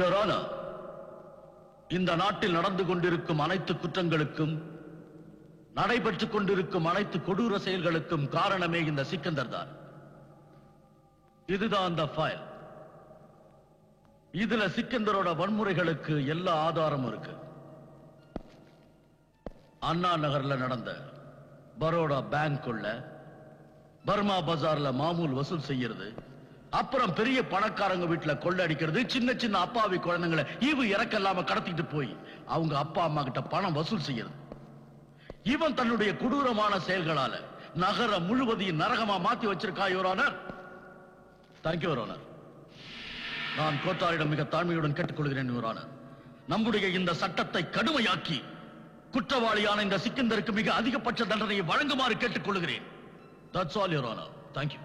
Your honour, இந்த நாட்டில் நடந்து கொண்டிருக்கும் அனைத்து குற்றங்களுக்கும், நடைபெற்றுக் கொண்டிருக்கும் அனைத்து கொடூர செயல்களுக்கும் காரணமே இந்த சிக்கந்தர் தான். இதுதான் அந்த ஃபைல். இதுல சிக்கந்தரோட வன்முறைகளுக்கு எல்லா ஆதாரமும் இருக்கு. அண்ணா நகர்ல நடந்த பரோடா பேங்க் கொள்ள, பர்மா பஜார்ல மாமூல் வசூல் செய்யறது, அப்புறம் பெரிய பணக்காரங்க வீட்டுல கொள்ளடிக்கிறது, சின்ன சின்ன அப்பாவி குழந்தைங்களை ஈவு இறக்கல்லாம கடத்திட்டு போய் அவங்க அப்பா அம்மா கிட்ட பணம் வசூல் செய்யறது. இவன் தன்னுடைய கொடூரமான செயல்களால நகர முழுவதையும் நரகமா மாத்தி வச்சிருக்கா your honour. Thank you your honour. நான் கோட்டாரிடம் மிக தாழ்மையுடன் கேட்டுக்கொள்கிறேன் யுவர் ஆனர், நம்முடைய இந்த சட்டத்தை கடுமையாக்கி குற்றவாளியான இந்த சிக்கந்தருக்கு மிக அதிகபட்ச தண்டனையை வழங்குமாறு கேட்டுக்கொள்கிறேன். That's all your honor. Thank you.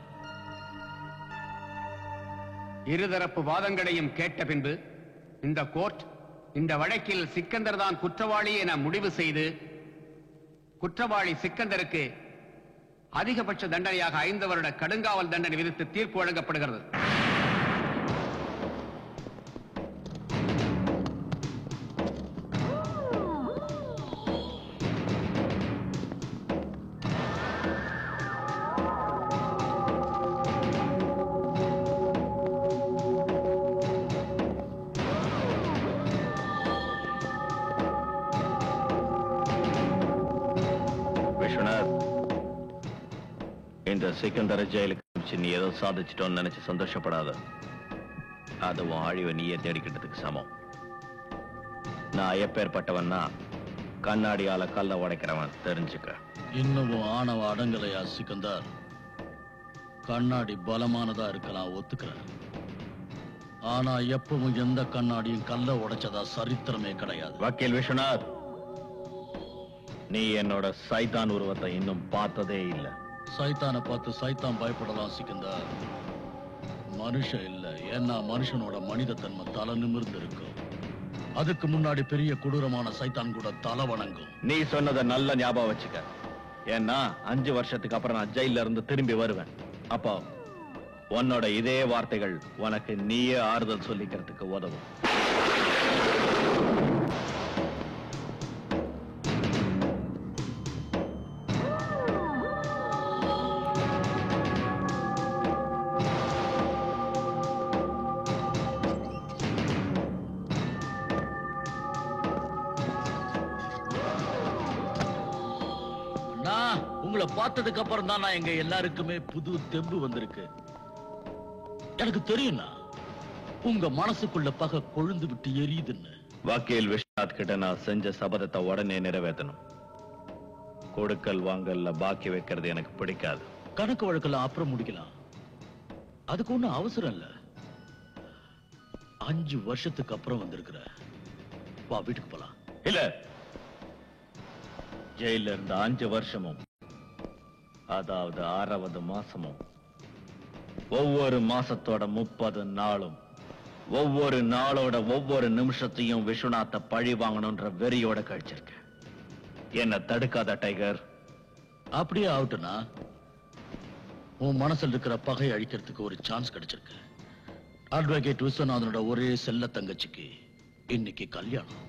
இருதரப்பு வாதங்களையும் கேட்ட பின்பு இந்த கோர்ட் இந்த வழக்கில் சிக்கந்தர் தான் குற்றவாளி என முடிவு செய்து குற்றவாளி சிக்கந்தருக்கு அதிகபட்ச தண்டனையாக 5 வருட கடுங்காவல் தண்டனை விதித்து தீர்ப்பு வழங்கப்படுகிறது. இந்த சிக்கந்தர ஜெயிலுக்கு நீ ஏதோ சாதிச்சிட்டோன்னு நினைச்சு சந்தோஷப்படாத. அதுவும் அழிவை நீயே தேடிக்கிட்டதுக்கு சமம். நான் எப்பேற்பட்டவன்னா கண்ணாடியால கல்ல உடைக்கிறவன், தெரிஞ்சுக்க. இன்னமும் ஆணவ அடங்கலையா சிக்கந்தர்? கண்ணாடி பலமானதா இருக்கலாம், ஒத்துக்கிறேன். ஆனா எப்பவும் எந்த கண்ணாடியும் கல்ல உடைச்சதா சரித்திரமே கிடையாது. வக்கீல் விஸ்வநாத், நீ என்னோட சைத்தான் உருவத்தை இன்னும் பார்த்ததே இல்லை. சைத்தானை பார்த்து சைத்தான் பயப்படலாம் சிக்கந்தர், மனுஷன் இல்ல. ஏன்னா மனுஷனோட மனித தன்மை தலை நிமிர்ந்து இருக்கும். அதுக்கு முன்னாடி பெரிய கொடூரமான சைத்தான் கூட தலை வணங்கும். நீ சொன்னதை நல்ல ஞாபகம் வச்சுக்க. ஏன்னா 5 வருஷத்துக்கு அப்புறம் நான் ஜெயில இருந்து திரும்பி வருவேன். அப்போ உன்னோட இதே வார்த்தைகள் உனக்கு நீயே ஆறுதல் சொல்லிக்கிறதுக்கு உதவும். உங்களை பார்த்ததுக்கு அப்புறம் தான் நான் எங்க எல்லாருக்குமே புது தெம்பு வந்திருக்கு. எனக்கு தெரியும்னா உங்க மனசுக்குள்ள பகை கொழுந்து விட்டு எரியுதுன்னு. வக்கீல் விஸ்வநாத் கிட்ட நான் செஞ்ச சபதத்தை உடனே நிறைவேற்றணும். கொடுக்கல் வாங்கல்ல பாக்கி வைக்கிறது எனக்கு பிடிக்காது. கணக்கு வழக்கெல்லாம் அப்புறம் முடிக்கலாம், அதுக்கு ஒண்ணும் அவசரம் இல்ல. 5 வருஷத்துக்கு அப்புறம் வந்திருக்கிற, வா வீட்டுக்கு போலாம். இல்ல, ஜெயில இருந்த 5 வருஷமும், அதாவது 6வது மாசமும், ஒவ்வொரு மாசத்தோட 30 நாளும், ஒவ்வொரு நாளோட ஒவ்வொரு நிமிஷத்தையும் விஸ்வநாத்தை பழி வாங்கணும்ன்ற வெறியோட கழிச்சிருக்க. என்ன தடுக்காத டைகர். அப்படியே ஆகட்டும்னா உன் மனசில் இருக்கிற பகை அழிக்கிறதுக்கு ஒரு சான்ஸ் கிடைச்சிருக்கு. அட்வொகேட் விஸ்வநாதனோட ஒரே செல்ல தங்கச்சிக்கு இன்னைக்கு கல்யாணம்.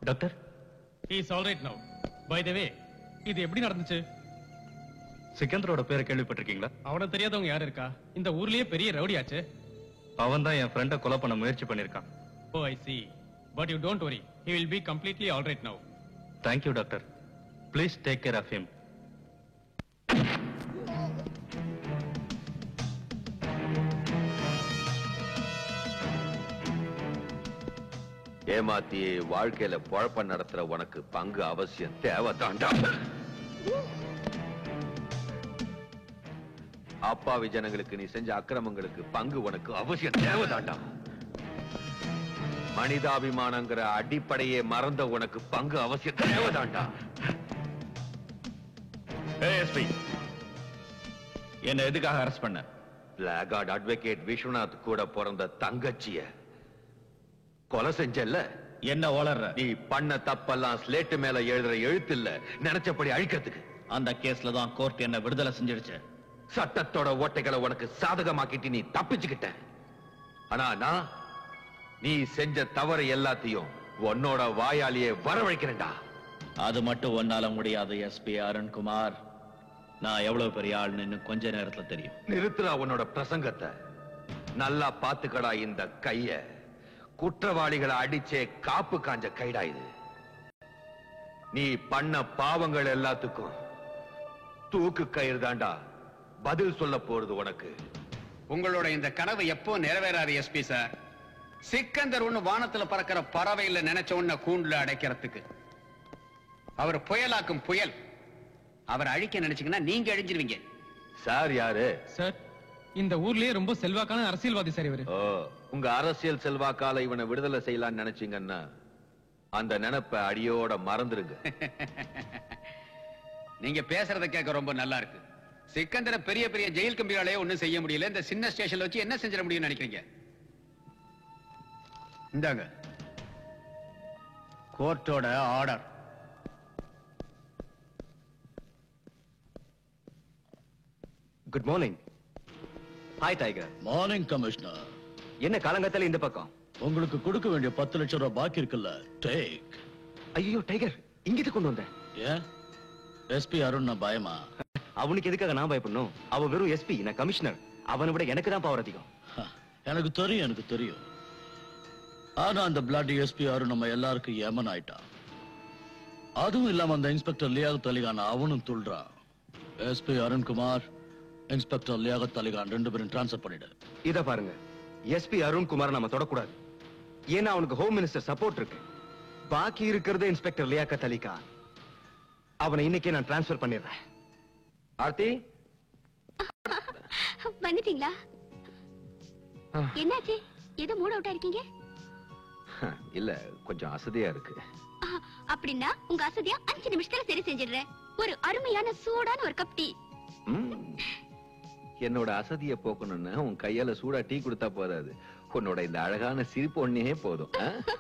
Doctor, he is all right now. By the way, இது எப்படி நடந்துச்சு? சிக்கந்தரோட பேரை கேள்விப்பட்டிருக்கீங்களா? அவன தெரியாதவங்க யார் இருக்கா? இந்த ஊர்லயே பெரிய ரவுடியாச்சு. அவன் தான் என் ஃப்ரெண்ட கொலை பண்ண முயற்சி பண்ணிருக்கான். Oh, I see. But you don't worry. He will be completely all right now. Thank you, doctor. Please take care of him. ஏமாத்தி வாழ்க்கையில பொழப்ப நடத்துற உனக்கு பங்கு அவசியம் தேவைதாண்டா. அப்பாவி ஜனங்களுக்கு நீ செஞ்ச அக்கிரமங்களுக்கு பங்கு உனக்கு அவசியம் தேவைதாண்டா. மனிதாபிமானங்கிற அடிப்படையே மறந்த உனக்கு பங்கு அவசியம் தேவைதாண்டா. ஏஎஸ்பி, என்ன எதுக்காக அரெஸ்ட் பண்ண? பிளாகார்ட் அட்வொகேட் விஸ்வநாத் கூட பிறந்த தங்கச்சிய கொலை செஞ்சல்ல? என்ன வளர்ற? நீ பண்ண தப்பெல்லாம் ஸ்லேட்டு மேல எழுதுற எழுத்து இல்ல, நினைச்சபடி அழிக்கிறதுக்கு. அந்த கேஸ்ல தான் கோர்ட் என்ன விடுதலை செஞ்சிடுச்சு. சட்டத்தோட ஓட்டைகளை உனக்கு சாதகமாக்கிட்டு நீ தப்பிச்சுக்கிட்ட. ஆனா நான் நீ செஞ்ச தவறு எல்லாத்தையும் உன்னோட வாயாலேயே வரவழைக்கிறேன்டா. அது மட்டும் ஒன்னால முடியாது எஸ்பி அருண்குமார். நான் எவ்வளவு பெரிய ஆள்னு இன்னும் கொஞ்ச நேரத்துல தெரியும். நிறுத்துறா உன்னோட பிரசங்கத்தை. நல்லா பாத்துக்கடா இந்த கைய. குற்றவாளிகளை அடிச்சே காப்பு காஞ்ச கைடா இது. நீ பண்ண பாவங்கள் எல்லாத்துக்கும் தூக்கு கயிறு தாண்டா பதில் சொல்ல போறது உனக்கு. உங்களோட இந்த கனவு எப்போ நிறைவேறாது எஸ்பி சார். சிக்கந்தர் ஒண்ணு வானத்துல பறக்கிற பறவை இல்ல, நினைச்ச உன்ன கூண்டுல அடைக்கிறதுக்கு. அவர் புயலாக்கும் புயல். அவர் அழிக்க நினைச்சீங்கன்னா நீங்க அழிஞ்சிருவீங்க. சார் யாரு? சார், இந்த ஊர்லயே ரொம்ப செல்வாக்கான அரசியல்வாதி சார் இவரு. ஓ, உங்க அரசியல் செல்வாக்கால இவனை விடுதலை செய்யலாம்னு நினைச்சீங்கன்னா அந்த நினைப்ப அடியோட மறந்துருங்க. நீங்க பேசுறத கேட்க ரொம்ப நல்லா இருக்கு. சிக்கந்தர பெரிய பெரிய ஜெயில் கம்பியாலே ஒண்ணும் செய்ய முடியல. இந்த சின்ன ஸ்டேஷன்ல வச்சு என்ன செஞ்சிட முடியும்னு நினைக்கிறீங்க? இந்தாங்க கோர்ட்டோட order. Good morning. Hi tiger. Morning commissioner. என்ன காலங்கத்தால இந்த பக்கம்? உங்களுக்கு கொடுக்க வேண்டிய 10 லட்சம் ரூபாய் பாக்கி இருக்குல்ல, டேக். ஐயோ டைகர், இங்கிட்டு கொண்டு வந்த? ஏன் எஸ்பி அருண் பயமா? அவனுக்கு எதுக்காக நான் பயப்படணும்? அவன் வெறும் எஸ்பி, நான் கமிஷனர். அவனை விட எனக்கு தான் பவர் அதிகம். எனக்கு தெரியும். ஆனா அந்த பிளாடி எஸ்பி அருண் நம்ம எல்லாருக்கும் ஏமன் ஆயிட்டான். அதுவும் இல்லாம அந்த இன்ஸ்பெக்டர் லியாகத் அலிகான் அவனும் துள்றான். எஸ்பி அருண்குமார், இன்ஸ்பெக்டர் லியாகத் அலிகான் 2 பேரும் டிரான்ஸ்ஃபர் பண்ணிடு. இத பாருங்க, எஸ்பி அருண்குமார் நம்ம தொடக்கூடாது. ஏன்னா அவனுக்கு ஹோம் மினிஸ்டர் சப்போர்ட் இருக்கு. பாக்கி இருக்கிறது இன்ஸ்பெக்டர் லியாகத் அலிகான். அவனை இன்னைக்கே நான் டிரான்ஸ்ஃபர் பண்ணிடுறேன். ஆர்த்தி, வந்துட்டீங்களா? என்னாச்சு? ஏதோ மூட் அவுட்டா இருக்கீங்க? இல்ல, கொஞ்சம் அசதியா இருக்கு. அப்படின்னா உங்க அசதியா 5 நிமிஷத்துல சரி செஞ்சிடுறேன். ஒரு அருமையான சூடான ஒரு கப் டீ. என்னோட அசதியை போக்கணும்னு உன் கையால சூடா டீ கொடுத்தா போதாது. உன்னோட இந்த அழகான சிரிப்பு ஒன்னே போதும்.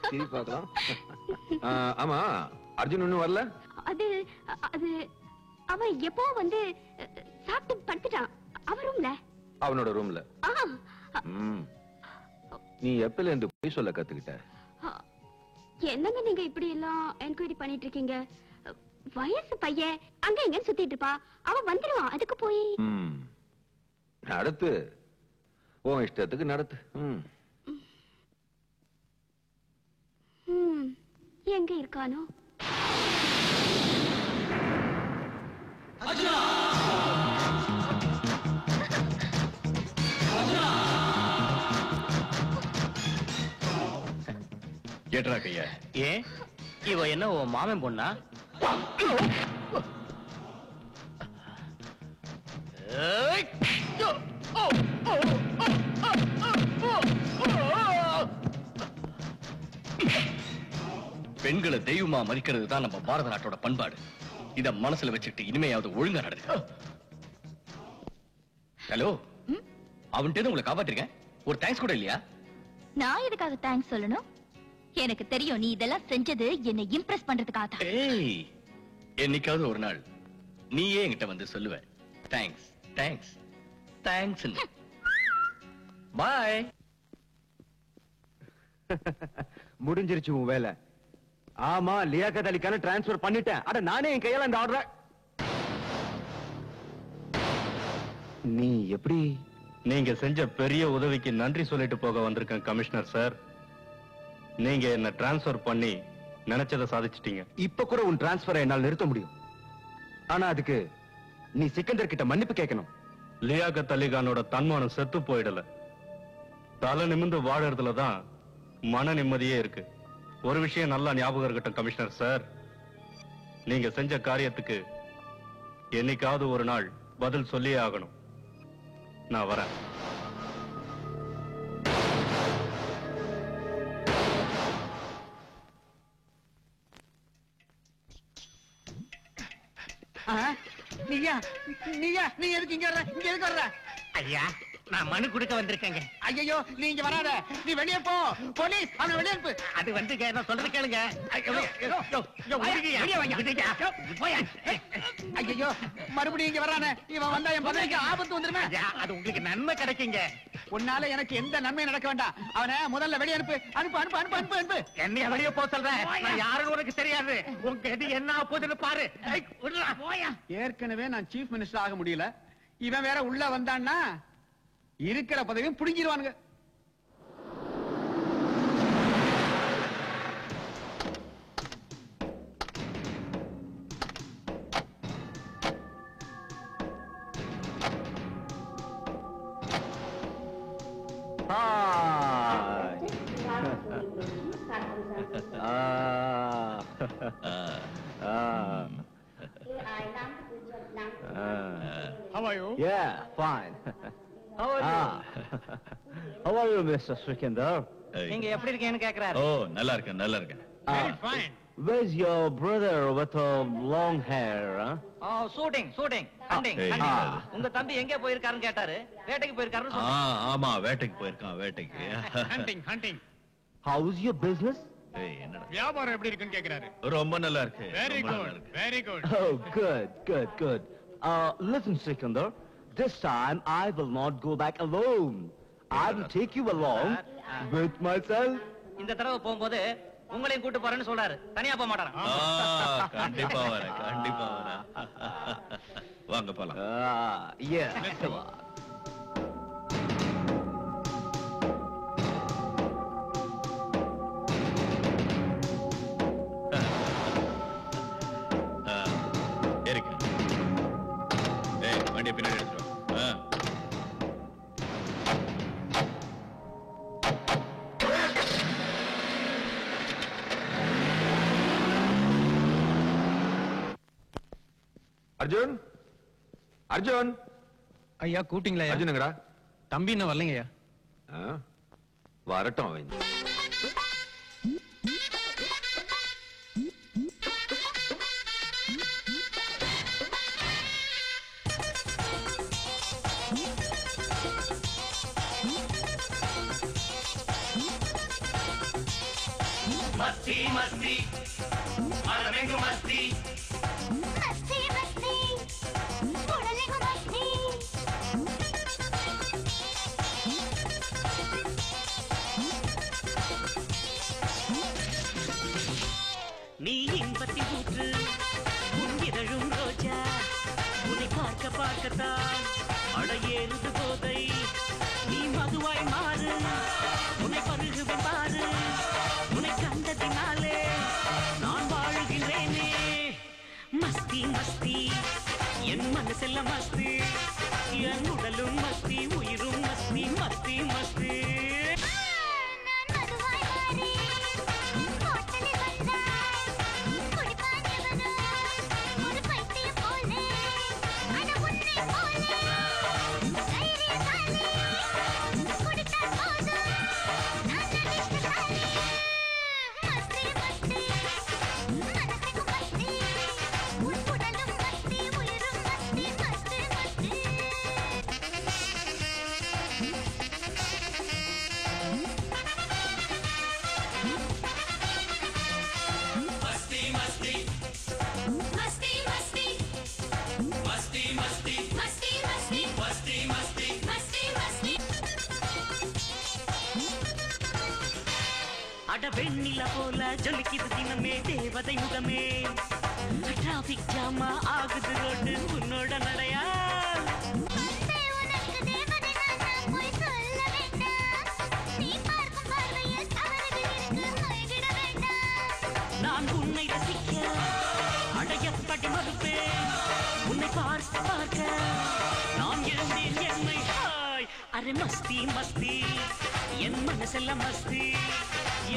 சிரிப்பு பார்க்கலாம். ஆமா, அர்ஜுன் இன்னும் வரல? அது அது அவன் எப்போ வந்து சாப்பிட்டு படுத்துட்டான். அவன் ரூம்ல. அவனோட ரூம்ல? நீ எப்பல இருந்து போய் சொல்ல கத்துக்கிட்ட? என்னங்க நீங்க இப்படி எல்லாம் என்கொயரி பண்ணிட்டு இருக்கீங்க? வயசு பையன் அங்க எங்க சுத்திட்டு இருப்பா. அவன் வந்துருவான். அதுக்கு போய் நடத்து, உன் இஷ்டத்துக்கு நடத்து. எங்க இருக்கானோ? ஏற்றா கைய. ஏன் இவ என்ன உன் மாமன் பொண்ணா? பெண்களை தெய்வமா மதிக்கிறது தான் நம்ம பாரத நாட்டோட பண்பாடு. இத மனசுல வச்சுட்டு இனிமையாவது ஒழுங்கா நடந்து. ஹலோ, அவன்கிட்ட உங்களை காப்பாற்றிருக்கேன். ஒரு தேங்க்ஸ் கூட இல்லையா? நான் எதுக்காக தேங்க்ஸ் சொல்லணும்? எனக்கு தெரியும் நீ இதெல்லாம் செஞ்சது என்னை இம்ப்ரெஸ் பண்றதுக்காக தான். ஏய், என்னைக்காவது ஒரு நாள் நீயே என்கிட்ட வந்து சொல்லுவ தேங்க்ஸ் தேங்க்ஸ் தேங்க்ஸ். பாய். முடிஞ்சிருச்சு உன் வேலை. ஆமா, லியாக்கத் அலி கான டிரான்ஸ்ஃபர் பண்ணிட்டேன். அட நானே என் கையால இந்த ஆர்டர். நீ எப்படி? நீங்க செஞ்ச பெரிய உதவிக்கு நன்றி சொல்லிட்டு போக வந்திருக்கேன் கமிஷனர் சார். நீங்க என்ன டிரான்ஸ்ஃபர் பண்ணி நினைச்சதை சாதிச்சிட்டீங்க. இப்ப கூட உன் டிரான்ஸ்ஃபரை என்னால் நிறுத்த முடியும். ஆனா அதுக்கு நீ சிக்கந்தர் கிட்ட மன்னிப்பு கேட்கணும். லியாக்கத் அலி கானோட தன்மானம் செத்து போயிடல. தலை நிமிந்து வாழறதுல தான் மன நிம்மதியே இருக்கு. ஒரு விஷயம் நல்லா ஞாபகம் இருக்கட்டும் கமிஷனர் சார், நீங்க செஞ்ச காரியத்துக்கு என்னைக்காவது ஒரு நாள் பதில் சொல்லியே ஆகணும். நான் வரேன். நீங்க எதுக்கு இங்க வர்ற? ஐயா, நான் மனு கொடுக்க வந்திருக்கேங்க. ஐயோ, நீங்க வராத, நீ வெளியே போ. போலீஸ் அவனை வெளியே அனுப்பு. அது வந்து நான் சொல்றது கேளுங்க. ஐயோ, மறுபடியும் இங்க வரானே, இவன் வந்தா என் பதவிக்கு ஆபத்து வந்துருமே. அது உங்களுக்கு நன்மை கிடைக்குங்க. உன்னால எனக்கு எந்த நன்மையும் நடக்க வேண்டாம். அவனை முதல்ல வெளியே அனுப்பு. அனுப்பு அனுப்பு அனுப்பு அனுப்பு அனுப்பு. என்னைய வெளியே போக சொல்றேன். நான் யாருன்னு உனக்கு தெரியாது. உங்க எது என்ன போகுதுன்னு பாரு. ஏற்கனவே நான் சீஃப் மினிஸ்டர் ஆக முடியல. இவன் வேற உள்ள வந்தான்னா இருக்கிற பதவியும் புடுங்கிடுவானுங்க. How are you? Yeah, fine. How are you? How are you, Mr. Sikandar? நீங்க எப்படி இருக்கீங்கன்னு கேக்குறாரு. ஓ, நல்லா இருக்கேன், நல்லா இருக்கேன். Very fine. Where's your brother with long hair? Huh? Shooting hunting. ஏய், உங்க தம்பி எங்க போயிருக்காருன்னு கேட்டாரு. வேட்டைக்கு போயிருக்காருன்னு சொன்னேன். ஆமா, வேட்டைக்கு போயிருக்கான், வேட்டைக்கு. ஹண்டிங். How's your business? ஏய், என்னடா வியாபாரம் எப்படி இருக்குன்னு கேக்குறாரு. ரொம்ப நல்லா இருக்கு. Very ரொம்ப நல்லா good. இருக்கு. Very good. Oh, good. Listen, Sikandar. This time I will not go back alone. I will take you along with myself. இந்த தடவை போகும்போது உங்களையும் கூட்டு போறேன்னு சொல்றாரு. தனியா போக மாட்டாராம். கண்டிப்பா வரேன், கண்டிப்பா வரேன். வாங்க போலாம். Yeah. Come on. இருக்கு. ஏய், வண்டியை பின்னாடி எடுத்துட்டு வா. அர்ஜுன், அர்ஜுன். ஐயா கூட்டிங்களா? அர்ஜுனுங்கடா. தம்பி என்ன வரலைங்கய்யா? வரட்டும் அவன். மஸ்தி மஸ்தி அரமெங்கு மஸ்தி மஸ்தி மஸ்தி உடலெங்கும் மஸ்தி. நீ இன்பத்தி ஊற்று உன் இதழும் ரோஜா, உன்னை பார்க்க பார்க்கத்தான் அடையேறுது போதை. நீ மதுவாய் மாறு, உன்னை பருகுவேன் பாரு. உன்னை கண்டதினாலே நான் வாழுகின்றேனே. மஸ்தி மஸ்தி என் மனசெல்ல மஸ்தி, என் உடலும் மஸ்தி, உயிரும் மஸ்தி. மஸ்தி மஸ்தி நான் மதுவாய் மாறி ஹோட்டலில் வந்தாய். குடிப்பான் எவனோ ஒரு பைத்தியம் போலே. ஆனா உன்னை போலே தைரியசாலி. குடித்தால் போதும் நான் அதிர்ஷ்டசாலி. மஸ்தி மஸ்தி மனசுக்கும் மஸ்தி, உன் உடலும் மஸ்தி, உயிரும் மஸ்தி. மஸ்தி மஸ்தி வெண்ணில போல ஜொலிக்குது தினமே தேவதை முகமே டிராபிக் ஜாமா ஆகுது ரோடு உன்னோட நடையா நான் உன்னை ரசிக்க அடையப்படி மறுப்பேன் உன்னை பார்க்க பார்க்க நான் எழுந்தேன் என்னை அரே மஸ்தி மஸ்தி என் மனசெல்லாம் மஸ்தி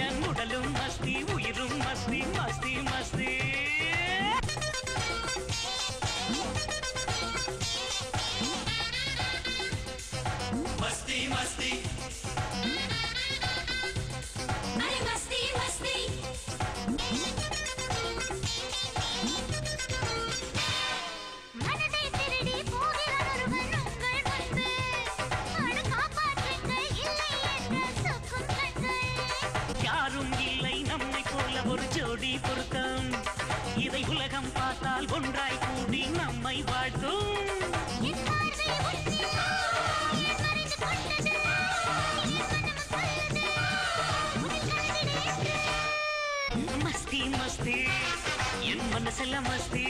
என் உடலும் மஸ்தி உயிரும் மஸ்தி மஸ்தி மஸ்தி மஸ்தி மஸ்தி அரே மஸ்தி மஸ்தி மனதை திருடி போகிறார் ஒருவன் உங்கள் முன்பு அடு காப்பாற்றுங்கள் இல்லை என்ற சொக்கும் கண்கள் யாரும் இல்லை நம்மை போல ஒரு ஜோடி பொருத்தம் இதை உலகம் பார்த்தால் ஒன்றாய் கூடி நம்மை வாழ்த்தும் என் பார்வை உன்னில் என் மறைந்து கொண்டது என் மனம் சொல்லுது உன்னை மஸ்தி மஸ்தி என் மனசெல்லாம் மஸ்தி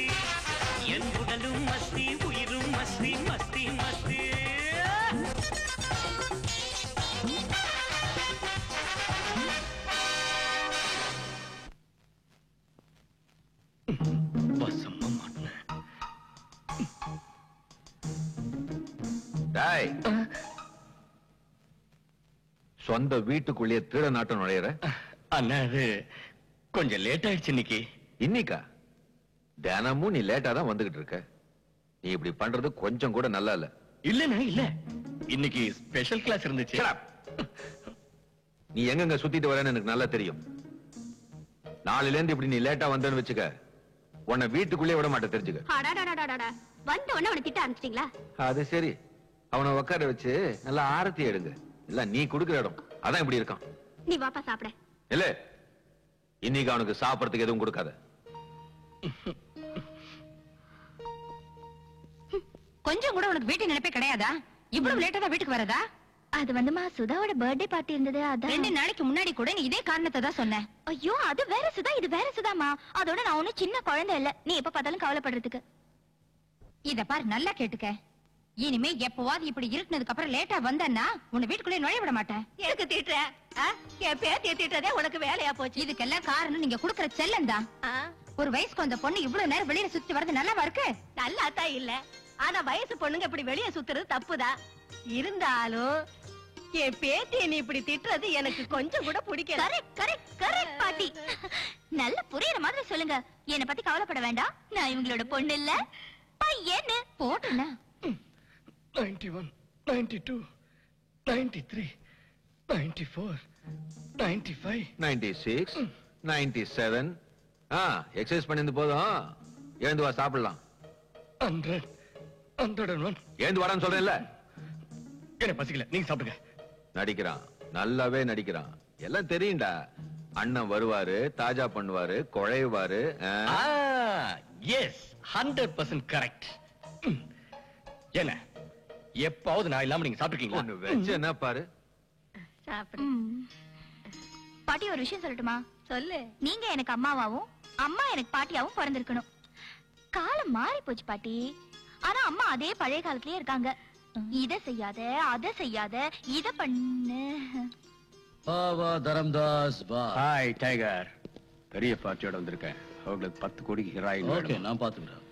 என் உடலும் மஸ்தி உயிரும் மஸ்தி மஸ்தி மஸ்தி டேய், சொந்த வீட்டுக்குள்ளேயே திருட நாட்டம் நுழையிற அண்ணா அது கொஞ்சம் லேட் ஆயிடுச்சு இன்னைக்கு. இன்னைக்கா? தினமும் நீ லேட்டா தான் வந்துகிட்டு இருக்க. நீ இப்படி பண்றது கொஞ்சம் கூட நல்லா இல்ல. இல்லண்ணா இல்ல, இன்னைக்கு ஸ்பெஷல் கிளாஸ் இருந்துச்சு. Shut up. நீ எங்கெங்க சுத்திட்டு வரேன்னு எனக்கு நல்லா தெரியும். நாளையில இருந்து இப்படி நீ லேட்டா வந்தேன்னு வச்சுக்க, உன்னை வீட்டுக்குள்ளே விட மாட்டேன் தெரிஞ்சுக்க. அடாடாடாடாடா, வந்த உடனே அவனை திட்ட ஆரம்பிச்சிட்டீங்களா? அது சரி, அவனை உட்கார வச்சு நல்லா ஆரத்தி எடுங்க. இல்ல நீ குடுக்கிற இடம் அதான் இப்படி இருக்கான். நீ வாப்பா சாப்பிட. இல்ல இன்னைக்கு அவனுக்கு சாப்பிடறதுக்கு எதுவும் கொடுக்காத. கொஞ்சம் கூட உனக்கு வீட்டு நினைப்பே கிடையாதா? இவ்வளவு லேட்டா தான் வீட்டுக்கு வரதா? அது வந்துமா சுதாவோட பர்த்டே பார்ட்டி இருந்தது, அதான். 2 நாளைக்கு முன்னாடி கூட நீ இதே காரணத்தை தான் சொன்ன. ஐயோ, அது வேற சுதா, இது வேற சுதாமா. அதோட நான் ஒண்ணும் சின்ன குழந்தை இல்ல, நீ எப்ப பார்த்தாலும் கவலைப்படுறதுக்கு. இத பாரு, நல்லா கேட்டுக்க. இனிமே எப்பவாது இப்படி இருக்குனதுக்கு அப்புறம் லேட்டா வந்தன்னா உன்னை வீட்டுக்குள்ளே நுழைய விட மாட்டேன். எதுக்கு திட்டுற? என் பேத்திய திட்டுறதே உனக்கு வேலையா போச்சு. இதுக்கெல்லாம் காரணம் நீங்க குடுக்கற செல்லம் தான். ஒரு வயசுக்கு வந்த பொண்ணு இவ்வளவு நேரம் வெளியில சுத்தி வரது நல்லாவா இருக்கு? நல்லாத்தான் இல்ல, ஆனா வயசு பொண்ணுங்க இப்படி வெளியே சுத்துறது தப்புதான். இருந்தாலும் என் பேத்திய நீ இப்படி திட்டுறது எனக்கு கொஞ்சம் கூட பிடிக்கல. கரெக்ட் கரெக்ட் கரெக்ட் பாட்டி. நல்ல புரியுற மாதிரி சொல்லுங்க. என்னை பத்தி கவலைப்பட வேண்டாம், நான் இவங்களோட பொண்ணு இல்ல, பையன்னு. போட்டுனா 91, 92, 93, 94, 95, 96, 97. எக்ஸசைஸ் பண்ணிருந்து போதும். எழுந்து வா, சாப்பிடலாம். 100, 101. எழுந்து வாடான்னு சொல்றேன்ல. என்ன பசிக்கல, நீங்க சாப்பிடுங்க. நடிக்கிறான், நல்லாவே நடிக்கிறான். எல்லாம் தெரியும்டா. அண்ணன் வருவாரு, தாஜா பண்ணுவாரு, குழைவாரு. S, 100% correct. என்ன எப்பாவது நான் இல்லாம நீங்க சாப்பிட்டுருக்கீங்களா? ஒண்ணு வச்சு என்ன பாரு. சாப்பிடு. பாட்டி, ஒரு விஷயம் சொல்லட்டுமா? சொல்லு. நீங்க எனக்கு அம்மாவாவும் அம்மா எனக்கு பாட்டியாவும் பிறந்திருக்கணும். காலம் மாறி போச்சு பாட்டி, ஆனா அம்மா அதே பழைய காலத்திலேயே இருக்காங்க. இத செய்யாத, அத செய்யாத, இத பண்ணு. வா தரம்தாஸ் வா. ஹாய் டைகர், பெரிய பார்ட்டியோட வந்திருக்கேன். அவங்களுக்கு 10 கோடிக்கு ஹீரோயின். ஓகே, நான் பாத்துக்கிறேன்.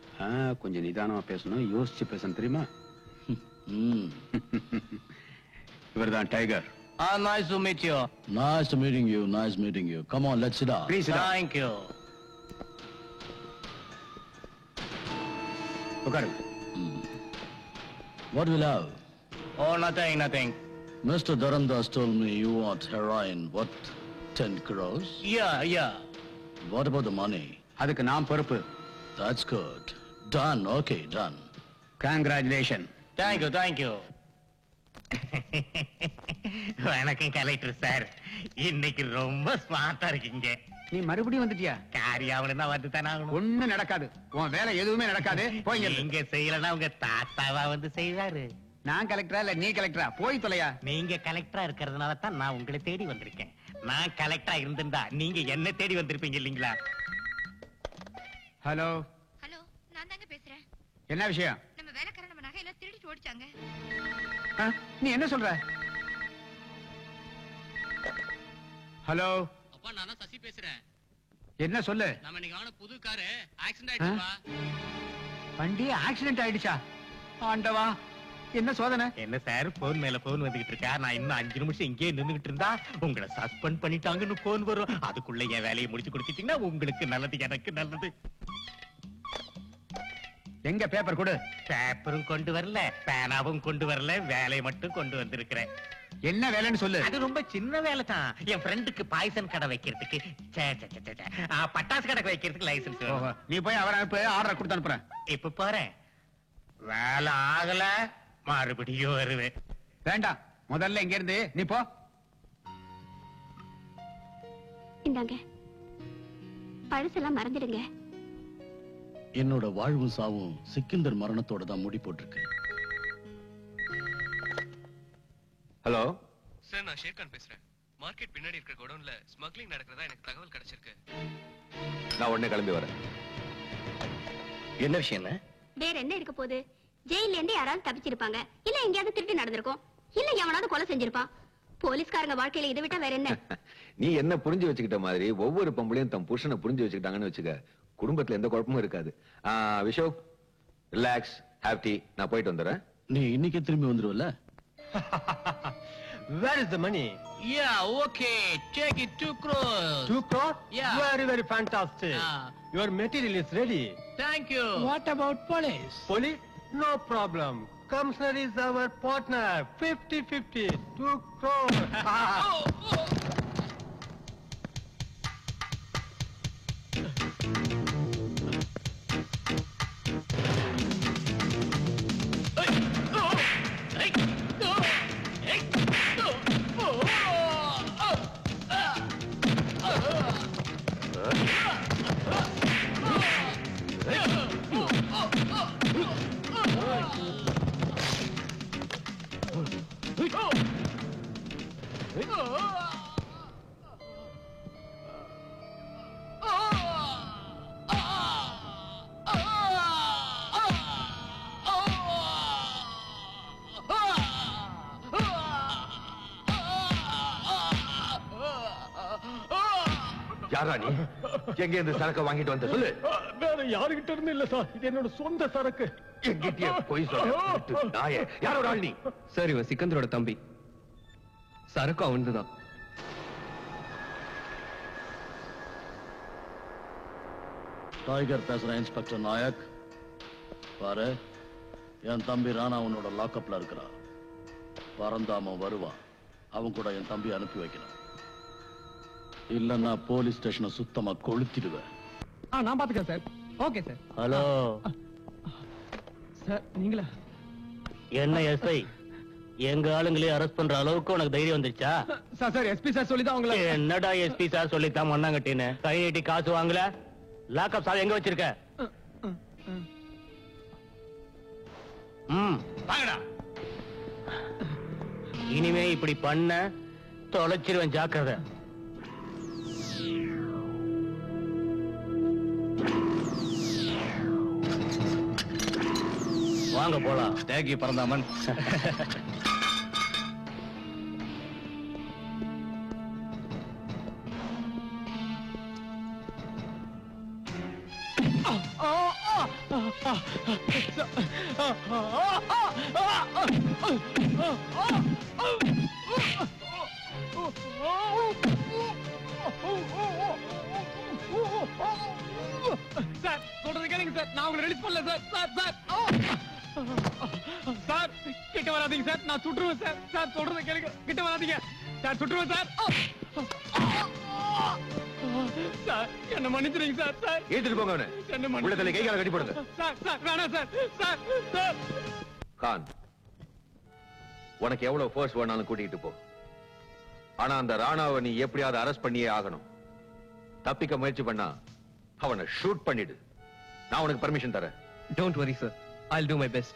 கொஞ்சம் நிதானமா பேசணும், யோசிச்சு பேசணும், தெரியுமா? இவர்தான் tiger. Nice to meet you. Nice to meeting you. Nice meeting you. Come on, let's sit down. Please sit down. Thank you. உட்காருங்க. What will you have? Oh, nothing. Mr. Dharamdas told me you want heroin. What? 10 crores? Yeah. What about the money? அதுக்கு நான் பொறுப்பு. That's good. Done. Okay, done. Congratulations. Thank you. வணக்கம் collector sir, இன்னைக்கு ரொம்ப ஸ்மார்ட்டா இருக்கீங்க. நீ மறுபடியும் வந்துட்டியா? காரியாவனா வந்து தானே ஆகணும். ஒண்ணும் நடக்காது, உன் வேலை எதுவுமே நடக்காது. போய்ங்க. நீங்க செய்யலன்னா உங்க தாத்தாவா வந்து செய்வாரு. நான் கலெக்டரா இல்ல நீ கலெக்டரா? போய் தொலையா. நீங்க கலெக்டரா இருக்கிறதுனால தான் நான் உங்களை தேடி வந்திருக்கேன். நான் கலெக்டரா இருந்திருந்தா நீங்க என்ன தேடி வந்திருப்பீங்க இல்லீங்களா? ஹலோ ஹலோ, நான் தாங்க பேசுறேன். என்ன விஷயம்? நம்ம வேலைக்காரன் நம்ம நகையெல்லாம் திருடிட்டு ஓடிச்சாங்க. நீ என்ன சொல்ற? ஹலோ அப்பா, நான் தான் சசி பேசுறேன். என்ன சொல்லு? நம்ம இன்னைக்கு வாங்கின புது காரு ஆக்சிடென்ட் ஆயிடுச்சுப்பா. வண்டி ஆக்சிடென்ட் ஆயிடுச்சா? ஆண்டவா, என்ன சோதனை? என்ன சார் போன் மேல போன் வந்துகிட்டு இருக்கா? நான் இன்னும் 5 நிமிஷம் இங்கே நின்னுகிட்டு இருந்தா உங்களை சஸ்பெண்ட் பண்ணிட்டாங்கன்னு போன் வரும். அதுக்குள்ள என் வேலையை முடிச்சு கொடுத்துட்டீங்கன்னா உங்களுக்கு நல்லது, எனக்கு நல்லது. எங்க பேப்பர் கொடு. பேப்பரும் கொண்டு வரல, பேனாவும் கொண்டு வரல, வேலையை மட்டும் கொண்டு வந்திருக்கிறேன். என்ன வேலைன்னு சொல்லு. அது ரொம்ப சின்ன வேலை தான். என் ஃப்ரெண்டுக்கு பாய்சன் கடை வைக்கிறதுக்கு, பட்டாசு கடை வைக்கிறதுக்கு லைசன்ஸ். நீ போய் அவரை அனுப்பு, ஆர்டர் கொடுத்து அனுப்புறேன். இப்ப போறேன். வேலை ஆகல, மறுபடியும் வருவேன். வேண்டாம், முதல்ல இங்க இருந்து நீ போ. இந்தாங்க, பழசெல்லாம் மறந்துடுங்க. என்னோட வாழ்வும் சாவும் சிக்கந்தர் மரணத்தோட தான் முடி போட்டிருக்கு. ஹலோ சார், நான் ஷேர்கான் பேசுறேன். மார்க்கெட் பின்னாடி இருக்கிற கோடவுன்ல ஸ்மக்லிங் நடக்கிறதா எனக்கு தகவல் கிடைச்சிருக்கு. நான் உடனே கிளம்பி வரேன். என்ன விஷயம்? வேற என்ன இருக்க போகுது? ஜெயில இருந்து யாராவது தப்பிச்சிருப்பாங்க, இல்ல எங்கேயாவது திருட்டு நடந்திருக்கும், இல்ல எவனாவது கொலை செஞ்சிருப்பான். போலீஸ்காரங்க வாழ்க்கையில இதை விட்டா வேற என்ன? நீ என்ன புரிஞ்சு வச்சுக்கிட்ட மாதிரி ஒவ்வொரு பொம்பளையும் தம் புருஷனை புரிஞ்சு வச்சுக்கிட்டாங்கன்னு வச்சுக்க, குடும்பத்துல எந்த குழப்பமும் இருக்காது. விஷோ, ரிலாக்ஸ், ஹேவ் டீ. நான் போயிட்டு வந்துடுறேன். நீ இன்னைக்கு திரும்பி வந்துருவல? Where is the money? Yeah, okay. Take it 2 crores. 2 crore? Yeah. Very, very fantastic. Your material is ready. Thank you. What about police? Police? No problem. Commissioner is our partner. 50-50. 2 crore. யாரா நீ? எங்க இருந்து சரக்கு வாங்கிட்டு வந்த சொல்லு. வேற யாருகிட்ட இருந்து இல்ல சார், இது என்னோட சொந்த சரக்கு. எங்கிட்டே போய் சொல்ல நாயே. யாரோட ஆள் நீ? சார், இவன் சிக்கந்தரோட தம்பி. சரக்கு அவன்துதான். டைகர் பேசுறேன், இன்ஸ்பெக்டர் நாயக். பாரு, என் தம்பி ராணா உன்னோட லாக்அப்ல இருக்கிறா. பரந்தாம வருவான். அவன் கூட என் தம்பி அனுப்பி வைக்கணும். இல்லன்னா போலீஸ் ஸ்டேஷனை சுத்தமா கொளுத்திடுவேன். நான் பாத்துக்கிறேன் sir. Okay sir. Hello sir, நீங்களா? என்ன எஸ்ஐ, எங்க ஆளுங்களே அரெஸ்ட் பண்ற அளவுக்கு உனக்கு தைரியம் வந்துருச்சா? சார், எஸ்பி சார் சொல்லிதான் உங்களை. என்னடா எஸ்பி சார் சொல்லித்தான் மண்ணாங்கட்டின்னு கை நீட்டி காசு வாங்கல? லாக்அப் சாவி எங்க வச்சிருக்க? வாங்கடா. இனிமே இப்படி பண்ண தொலைச்சிருவேன், ஜாக்கிரதை. வாங்க போலாம். தேகி பரந்தாமன். சார், சொல்றது கேளுங்க சார். நான் உங்களை ரிலீஸ் பண்ணல சார். சார் சார் சார், கிட்ட வராதீங்க சார். நான் சுட்டுருவேன் சார். சார், சொல்றது கேளுங்க. கிட்ட வராதீங்க சார். சுட்டுருவேன் சார். சார், என்ன மன்னிச்சிருங்க சார். சார், ஏத்துட்டு போங்க அவனை. என்ன உள்ளத்துல கை கால கட்டி போடுங்க. சார். சார், வேணாம் சார். Sir sir. கான், உனக்கு எவ்வளவு ஃபோர்ஸ் வேணாலும் கூட்டிட்டு போ. ஆனா அந்த ராணாவை நீ எப்படியாவது அரெஸ்ட் பண்ணியே ஆகணும். தப்பிக்க முயற்சி பண்ணா அவனை ஷூட் பண்ணிடு. நான் உனக்கு பர்மிஷன் தரேன். Don't worry sir, I'll do my best.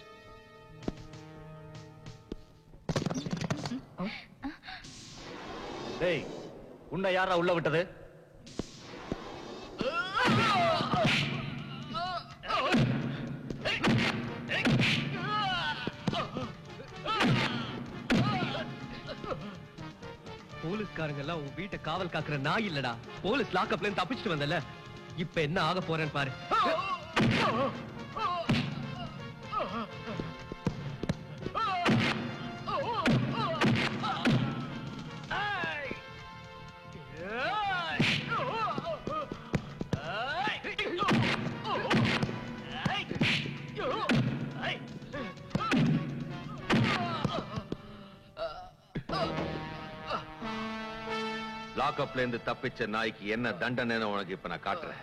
டேய், உன்னை யாரா உள்ள விட்டது? போலீஸ்காரங்க எல்லாம் உன் வீட்டை காவல் காக்குற நாய் இல்லடா. போலீஸ் லாக்அப்ல இருந்து தப்பிச்சுட்டு வந்தல, இப்ப என்ன ஆக போறேன்னு பாரு. லாக்அப்ல இருந்து தப்பிச்ச நாய்க்கு என்ன தண்டனைன்னு உனக்கு இப்ப நான் காட்டுறேன்.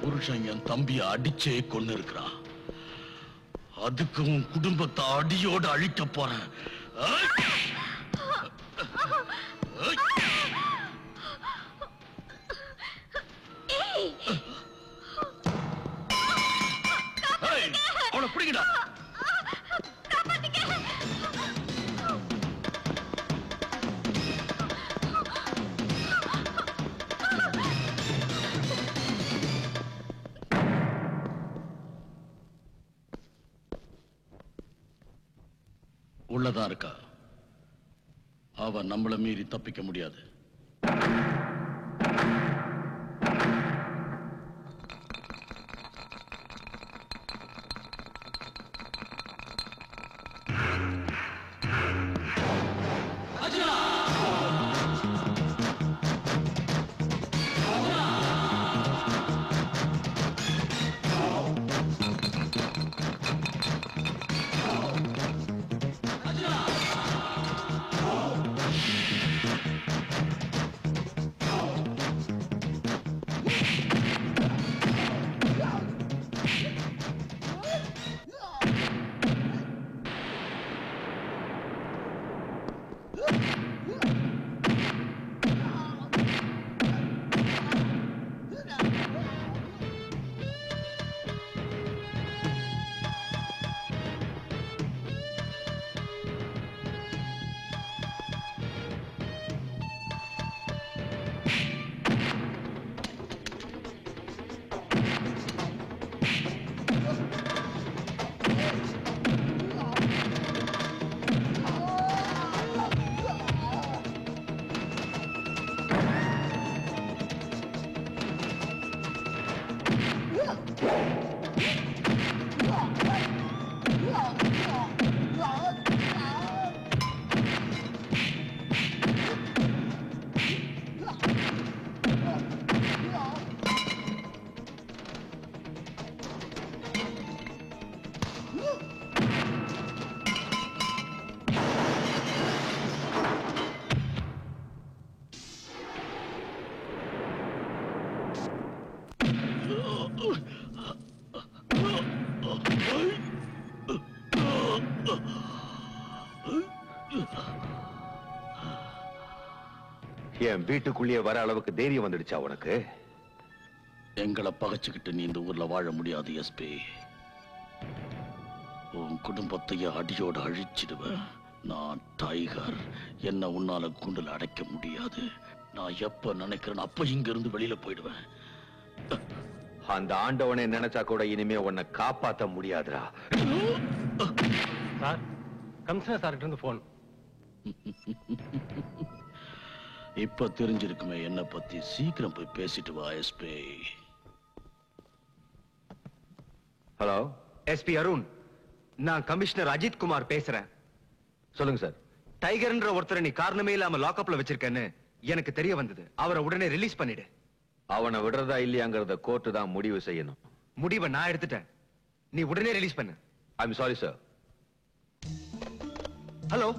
புருஷன் என் தம்பியை அடிச்சே கொண்டு இருக்கிறான். அதுக்கு உன் குடும்பத்தை அடியோடு அழிக்க போறேன். அவனை பிடிக்கடா. உள்ளதான் இருக்கா. அவன் நம்மள மீறி தப்பிக்க முடியாது. என் வீட்டுக்குள்ளேயே வர அளவுக்கு தைரியம் வந்துடுச்சா உனக்கு? எங்களை பகைச்சுக்கிட்டு நீ இந்த ஊர்ல வாழ முடியாது எஸ்பி. உன் குடும்பத்தையே அடியோடு அழிச்சிடுவேன். நான் டைகர். என்ன உன்னால குண்டுல அடைக்க முடியாது. நான் எப்ப நினைக்கிறேன் அப்ப இங்க இருந்து வெளியில போயிடுவேன். அந்த ஆண்டவனை நினைச்சா கூட இனிமே உன்னை காப்பாத்த முடியாதுடா. சார், கமிஷனர் சார்கிட்ட இருந்து போன். இப்ப தெரிஞ்சிருக்குமே என்ன பத்தி. சீக்கிரம் போய் பேசிட்டு வா எஸ்பி. Hello, SP Arun. நான் கமிஷனர் அஜித் குமார் பேசுறேன். சொல்லுங்க சார். டைகர்ன்ற ஒருத்தரை நீ காரணமே இல்லாம லாக்அப்ல வச்சிருக்கேன்னு எனக்கு தெரிய வந்தது. அவரை உடனே ரிலீஸ் பண்ணிடு. அவனை விடுறதா இல்லையாங்கிறத கோர்ட்டு தான் முடிவு செய்யணும். முடிவை நான் எடுத்துட்டேன். நீ உடனே ரிலீஸ் பண்ணு. I'm sorry sir. ஹலோ,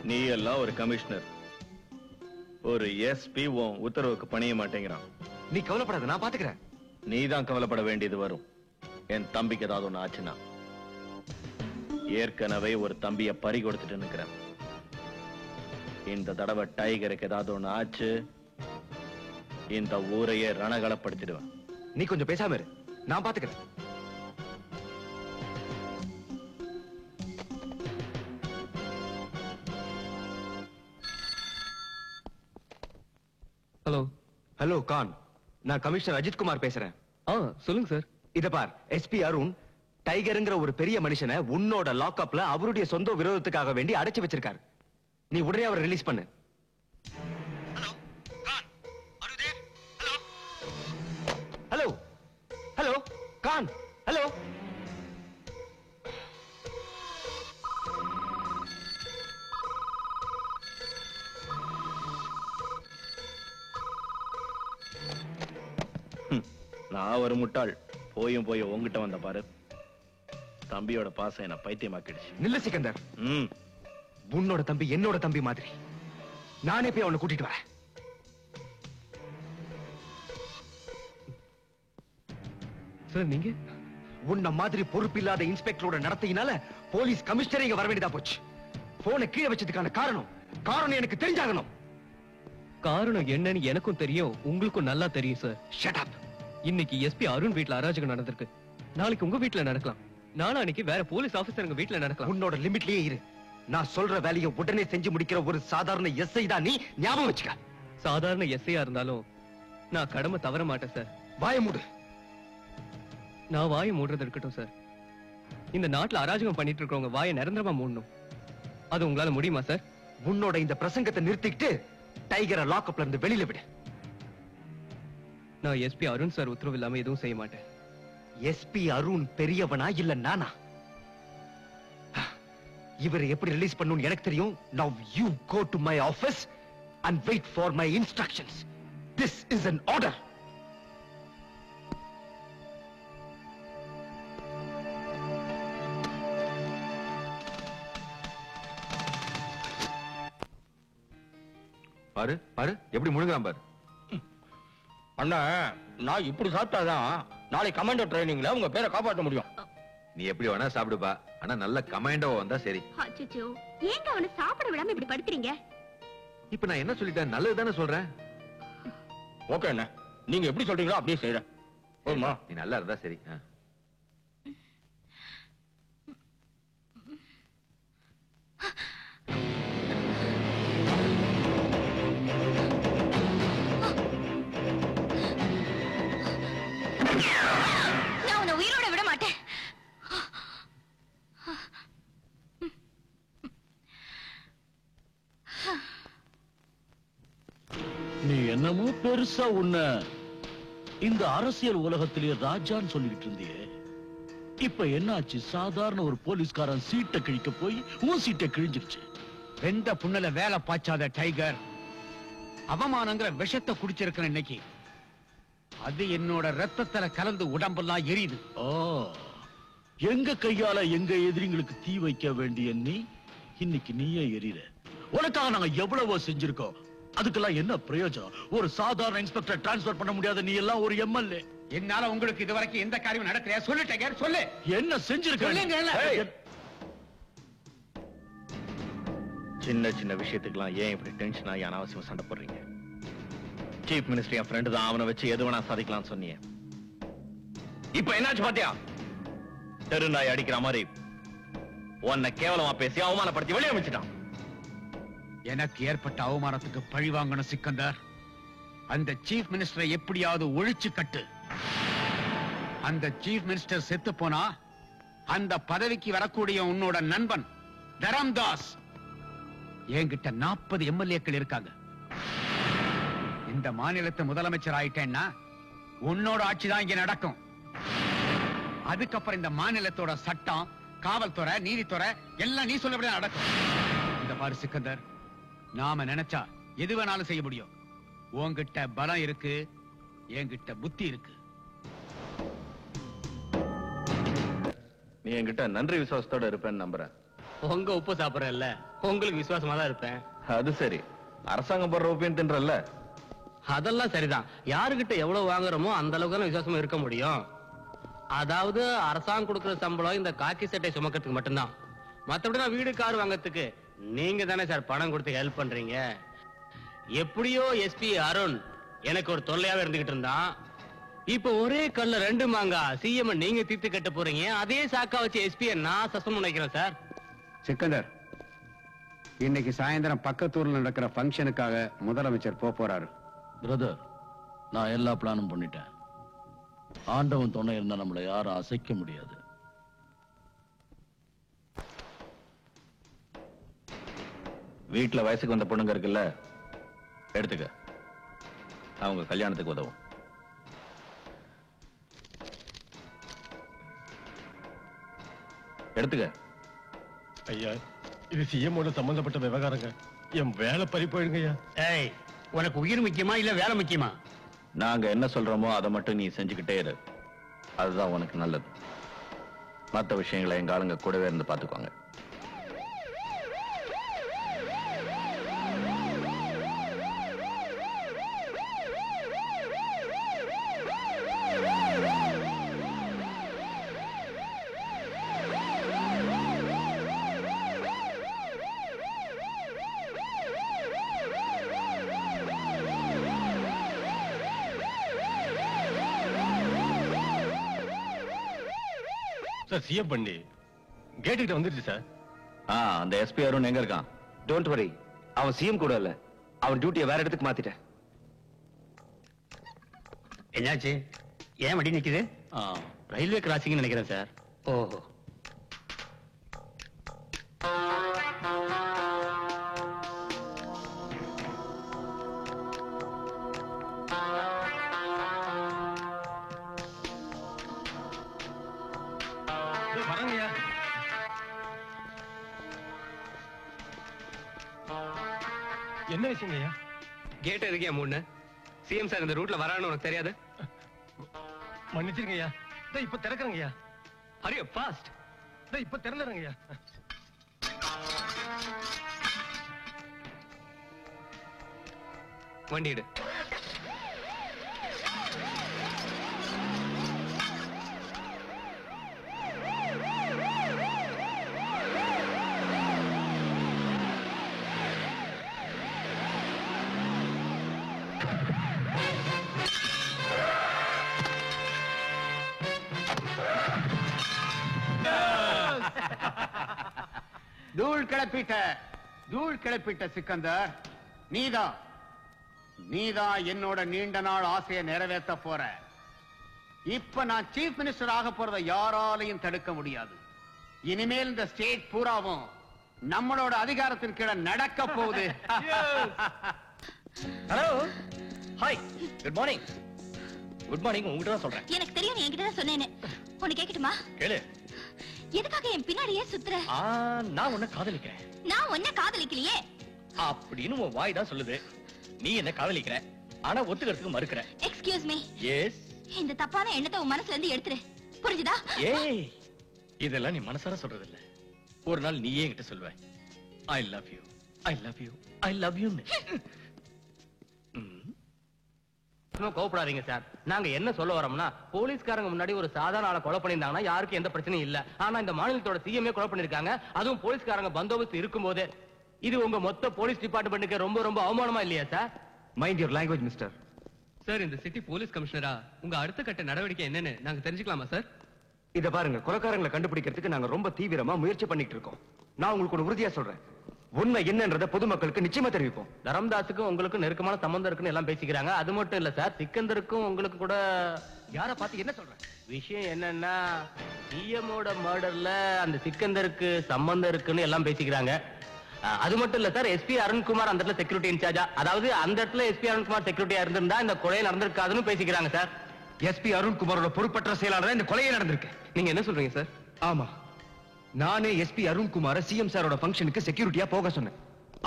நீ எல்லாம் ஒரு கமிஷனர். ஒரு எஸ்பி உன் உத்தரவுக்கு பணிய மாட்டேங்கிறான். நீ கவலைப்படாத, நான் பாத்துக்கிறேன். நீதான் கவலைப்பட வேண்டியது வரும். என் தம்பிக்கு ஏதாவது ஒண்ணு ஆச்சுன்னா. ஏற்கனவே ஒரு தம்பிய பறி கொடுத்துட்டு நிக்கிறேன். இந்த தடவை டைகருக்கு ஏதாவது ஒண்ணு ஆச்சு, இந்த ஊரையே ரணகலப்படுத்திடுவேன். நீ கொஞ்சம் பேசாம இரு, நான் பாத்துக்கிறேன். ஹலோ. ஹலோ கான், நான் கமிஷனர் அஜித் குமார் பேசுறேன். சொல்லுங்க சார். இத பார், எஸ்பி அருண் டைகர்ங்கிற ஒரு பெரிய மனுஷனை உன்னோட லாக்அப்ல அவருடைய சொந்த விரோதத்துக்காக வேண்டி அடைச்சு வச்சிருக்காரு. நீ உடனே அவரை ரிலீஸ் பண்ணு. ஹலோ ஹலோ கான், ஹலோ. நான் ஒரு முட்டாள். போயும் உங்ககிட்ட வந்த பாரு. தம்பியோட பாசம் என்ன பைத்தியமாக்கிடுச்சு. நில்லு சிக்கந்தர். உன்னோட தம்பி என்னோட தம்பி மாதிரி. நானே போய் அவனை கூட்டிட்டு வரேன். சார், நீங்க உன்ன மாதிரி பொறுப்பில்லாத இன்ஸ்பெக்டரோட நடத்தையினால போலீஸ் கமிஷனர் இங்க வர வேண்டியதா போச்சு. போனை கீழே வச்சதுக்கான காரணம் எனக்கு தெரிஞ்சாகணும். காரணம் என்னன்னு எனக்கும் தெரியும், உங்களுக்கும் நல்லா தெரியும் சார். Shut up. இன்னைக்கு எஸ்பி அருண் வீட்ல அராஜகம் நடந்திருக்கு. நாளைக்கு உங்க வீட்ல நடக்கலாம். நாளைக்கு வேற போலீஸ் ஆபீசர் உங்க வீட்ல நடக்கலாம். உன்னோட லிமிட்லயே இரு. நான் சொல்ற வேலையை உடனே செஞ்சு முடிக்கிற ஒரு சாதாரண எஸ்ஐ தான் நீ. ஞாபகம் வச்சுக்க. சாதாரண எஸ்ஐயா இருந்தாலும் நான் கடமை தவற மாட்டேன் சார். வாய மூடு. நான் வாயை மூடுறது இருக்கட்டும் சார். இந்த நாட்டுல அராஜகம் பண்ணிட்டு இருக்கவங்க வாயை நிரந்தரமா மூடணும். அது உங்களால முடியுமா சார்? உன்னோட இந்த பிரசங்கத்தை நிறுத்திட்டு டைகரை லாக்அப்ல இருந்து வெளியில விடு. நான் எஸ்பி அருண் சார் உத்தரவு இல்லாம எதுவும் செய்ய மாட்டேன். எஸ்பி அருண் பெரியவனா இல்ல நானா? இவரை எப்படி ரிலீஸ் பண்ணனும் எனக்கு தெரியும். Now you go to my office and wait for my instructions. This is an order. பாரு பாரு எப்படி முழுங்குறான் பாரு. அண்ணா, நான் இப்படி சாப்பிட்டாதான் நாளை கமாண்டோ ட்ரைனிங்ல உங்க பேரை காப்பாற்ற முடியும். நீ எப்படி வேணா சாப்பிடுப்பா, ஆனா நல்ல கமாண்டோவா வந்தா சரி. அச்சச்சோ, ஏங்க அவனை சாப்பிட விடாம இப்படி படுத்துறீங்க? இப்ப நான் என்ன சொல்லிட்டேன்? நல்லது தானே சொல்றேன். ஓகே அண்ணா, நீங்க எப்படி சொல்றீங்களோ அப்படியே செய்யறேன். போதுமா? நீ நல்லா இருந்தா சரி. நான் உன்னை உயிரோட விட மாட்டேன். நீ என்னமோ பெருசா உன்ன இந்த அரசியல் உலகத்திலே ராஜான்னு சொல்லிட்டு இருந்தியே. இப்ப என்னாச்சு? சாதாரண ஒரு போலீஸ்காரன் சீட்டை கிழிக்க போய் உன் சீட்டை கிழிஞ்சிருச்சு. வெந்த புண்ணல வேலை பாய்ச்சாத டைகர். அவமானங்கிற விஷத்தை குடிச்சிருக்கிற இன்னைக்கு அது என்னோட ரத்தத்துல கலந்து உடம்பெல்லாம் எரியுது. ஓ, எங்க கையால எங்க எதிரிங்களுக்கு தீ வைக்க வேண்டிய நீ இன்னைக்கு நீயே எரியற. உனக்காக நாங்க எவ்வளவோ செஞ்சிருக்கோம். அதுக்கெல்லாம் என்ன பிரயோஜனம்? ஒரு சாதாரண இன்ஸ்பெக்டர் டிரான்ஸ்பர் பண்ண முடியாத நீ எல்லாம் ஒரு எம்எல்ஏ. என்னால உங்களுக்கு இதுவரைக்கும் எந்த காரியம் நடக்கலையா? சொல்லு டைகர், சொல்லு. என்ன செஞ்சிருக்க? சின்ன சின்ன விஷயத்துக்கெல்லாம் ஏன் இப்படி டென்ஷன் ஆகி அனாவசியமா சண்டை போடுறீங்க? சீஃப் மினிஸ்டர் என் ஃப்ரெண்டு தான், அவனை வச்சு எது வேணா சாதிக்கலாம் சொன்னீங்க. இப்ப என்னாச்சு பாத்தியா? தெருநாய் அடிக்கிற மாதிரி உன்னை கேவலமா பேசி அவமானப்படுத்தி வெளியே அமைச்சிட்டான். எனக்கு ஏற்பட்ட அவமானத்துக்கு பழி வாங்கணும் சிக்கந்தர். அந்த சீஃப் மினிஸ்டரை எப்படியாவது ஒழிச்சு கட்டு. அந்த சீஃப் மினிஸ்டர் செத்து போனா அந்த பதவிக்கு வரக்கூடிய உன்னோட நண்பன் தரம்தாஸ் என்கிட்ட 40 எம்எல்ஏக்கள் இருக்காங்க. இந்த மாநிலத்தை முதலமைச்சர் ஆயிட்டேன்னா உன்னோட ஆட்சி தான் இங்க நடக்கும். அதுக்கப்புறம் இந்த மாநிலத்தோட சட்டம், காவல்துறை, நீதித்துறை எல்லாம் நீ சொல்லபடிதான் நடக்கும். இந்த பாரு சிக்கந்தர், நாம நினைச்சா எது வேணாலும் செய்ய முடியும். உன்கிட்ட பலம் இருக்கு, என்கிட்ட புத்தி இருக்கு. நீ என்கிட்ட நன்றி விசுவாசத்தோட இருப்பேன்னு நம்புறேன். உங்க உப்பு சாப்பிடறல்ல, உங்களுக்கு விசுவாசமா தான் இருப்பேன். அது சரி. அரசாங்கம் போடுற ஒப்பீனியன் தின்றல்ல. அதெல்லாம் சரிதான். யாருகிட்ட எவ்வளவு வாங்குறோமோ அந்த அளவுக்கு தான் விசுவாசமா இருக்க முடியும். அதாவது அரசாங்கம் கொடுக்கிற சம்பளம் இந்த காக்கி சட்டை சுமக்கிறதுக்கு மட்டும்தான். மத்தபடி நான் வீடு கார் வாங்கறதுக்கு நீங்க தானே சார் பணம் கொடுத்து ஹெல்ப் பண்றீங்க. எப்படியோ எஸ்பி அருண் எனக்கு ஒரு தொல்லையாவே இருந்துகிட்டு இருந்தான். இப்ப ஒரே கல்ல 2 மாங்காய் சிஎம் நீங்க தீர்த்து கட்ட போறீங்க. அதே சாக்கா வச்சு எஸ்பியை நான் சஸ்பெண்ட் பண்ணிக்கிறேன் சார். சிக்கந்தர், இன்னைக்கு சாயந்தரம் பக்கத்தூர்ல நடக்கிற ஃபங்க்ஷனுக்காக முதலமைச்சர் போறாரு. பிரதர், நான் எல்லா பிளானும் பண்ணிட்டேன். ஆண்டவன் துணை இருந்தா நம்மளை யாரும் அசைக்க முடியாது. வீட்டுல வயசுக்கு வந்த பொண்ணுங்க இருக்குல்ல, எடுத்துக்க. அவங்க கல்யாணத்துக்கு உதவும். எடுத்துக்க. ஐயா, இது சிஎம்மோட சம்பந்தப்பட்ட விவகாரங்க. என் வேலை பறி போயிடுங்க ஐயா. ஏய், உனக்கு உயிர் முக்கியமா இல்ல வேலை முக்கியமா? நாங்க என்ன சொல்றோமோ அதை மட்டும் நீ செஞ்சுக்கிட்டே இரு. அதுதான் உனக்கு நல்லது. மற்ற விஷயங்களை எங்க ஆளுங்க கூடவே இருந்து பாத்துக்குவாங்க. சார், சிஎம் பண்ணி கேட்டுக்கிட்ட வந்துருச்சு சார். அந்த எஸ்பி அருண் எங்க இருக்கான்? டோன்ட் வரி, அவன் சிஎம் கூட இல்ல, அவன் டியூட்டியை வேற இடத்துக்கு மாத்திட்டேன். என்னாச்சு? ஏன் வண்டி நிக்குது? ரயில்வே கிராசிங் நினைக்கிறேன் சார். ஓஹோ. வரங்கய்யா. என்ன விஷயங்கய்யா? கேட் எதுக்கே மூணு? சிஎம் சார் இந்த ரூட்ல வரான்னு உனக்கு தெரியாது? மன்னிச்சிருங்கய்யா. இப்ப திறக்கிறங்கய்யா. ஹரி அப் ஃபாஸ்ட். இப்ப திறந்துறங்கய்யா. வண்டி எடு. தூள் கிளப்பிட்ட சிக்கந்தர், நீதான் என்னோட நீண்ட நாள் ஆசையை நிறைவேற்ற போற. இப்ப நான் சீஃப் மினிஸ்டர் ஆக போறதை யாராலையும் தடுக்க முடியாது. இனிமேல் இந்த ஸ்டேட் பூராவும் நம்மளோட அதிகாரத்தின் கீழே நடக்க போகுது. Hello, hi, good morning. Good morning. உங்ககிட்ட தான் சொல்றேன். எனக்கு தெரியும், என்கிட்ட தான் சொன்னேன்னு. உனக்கு கேட்கட்டுமா? கேளு. எதுக்காக என் பின்னாடியே சுத்துற? நான் உன்னை காதலிக்கிறேன். நான் உன்னை காதலிக்கலையே அப்படின்னு உன் வாய் தான் சொல்லுது. நீ என்ன காதலிக்கிற, ஆனா ஒத்துக்கிறதுக்கு மறுக்கிற. Excuse me. எஸ். இந்த தப்பான எண்ணத்தை உன் மனசுல இருந்து எடுத்துரு. புரிஞ்சுதா? ஏய், இதெல்லாம் நீ மனசார சொல்றது இல்ல. ஒரு நாள் நீயே என்கிட்ட சொல்வ, I love you, I love you, I love you. கோவப்படாதீங்க சார். நாங்க என்ன சொல்ல வரோம்னா, போலீஸ்காரங்க முன்னாடி ஒரு சாதாரண ஆளை கொலை பண்ணிருந்தாங்கன்னா யாருக்கும் எந்த பிரச்சனையும் இல்ல. ஆனா இந்த மாநிலத்தோட சிஎம்ஏ கொலை பண்ணிருக்காங்க, அதுவும் போலீஸ்காரங்க பந்தோபஸ்து இருக்கும்போது. இது உங்க மொத்த போலீஸ் டிபார்ட்மெண்ட்டுக்கு ரொம்ப ரொம்ப அவமானமா இல்லையா sir? Mind your language mister. Sir, இந்த சிட்டி போலீஸ் கமிஷனரா உங்க அடுத்த கட்ட நடவடிக்கை என்னன்னு நாங்க தெரிஞ்சுக்கலாமா சார்? இத பாருங்க, கொலைக்காரங்களை கண்டுபிடிக்கிறதுக்கு நாங்க ரொம்ப தீவிரமா முயற்சி பண்ணிட்டு இருக்கோம். நான் உங்களுக்கு ஒரு உறுதியா சொல்றேன், உண்மை என்னன்றத பொதுமக்களுக்கு நிச்சயமா தெரிவிப்போம். தரம்தாஸுக்கும் உங்களுக்கு நெருக்கமான சம்பந்தம் இருக்குன்னு எல்லாம் பேசிக்கிறாங்க. அது மட்டும் இல்ல சார், சிக்கந்தருக்கும் உங்களுக்கு கூட. யார பார்த்து என்ன சொல்ற? விஷயம் என்னன்னா, சிஎம்மோட மர்டர்ல அந்த சிக்கந்தருக்கு சம்பந்தம் இருக்குன்னு எல்லாம் பேசிக்கிறாங்க. அது மட்டும் இல்ல சார், எஸ்பி அருண்குமார் அந்த இடத்துல செக்யூரிட்டி இன்சார்ஜா, அதாவது அந்த இடத்துல எஸ்பி அருண்குமார் செக்யூரிட்டியா இருந்திருந்தா இந்த கொலை நடந்திருக்காதுன்னு பேசிக்கிறாங்க சார். எஸ்பி அருண்குமாரோட பொறுப்பற்ற செயலாளர் இந்த கொலையே நடந்திருக்கு. நீங்க என்ன சொல்றீங்க சார்? ஆமா, நானே எஸ்பி அருண்குமார சிஎம் சாரோட ஃபங்க்ஷனுக்கு செக்யூரிட்டியா போக சொன்னேன்.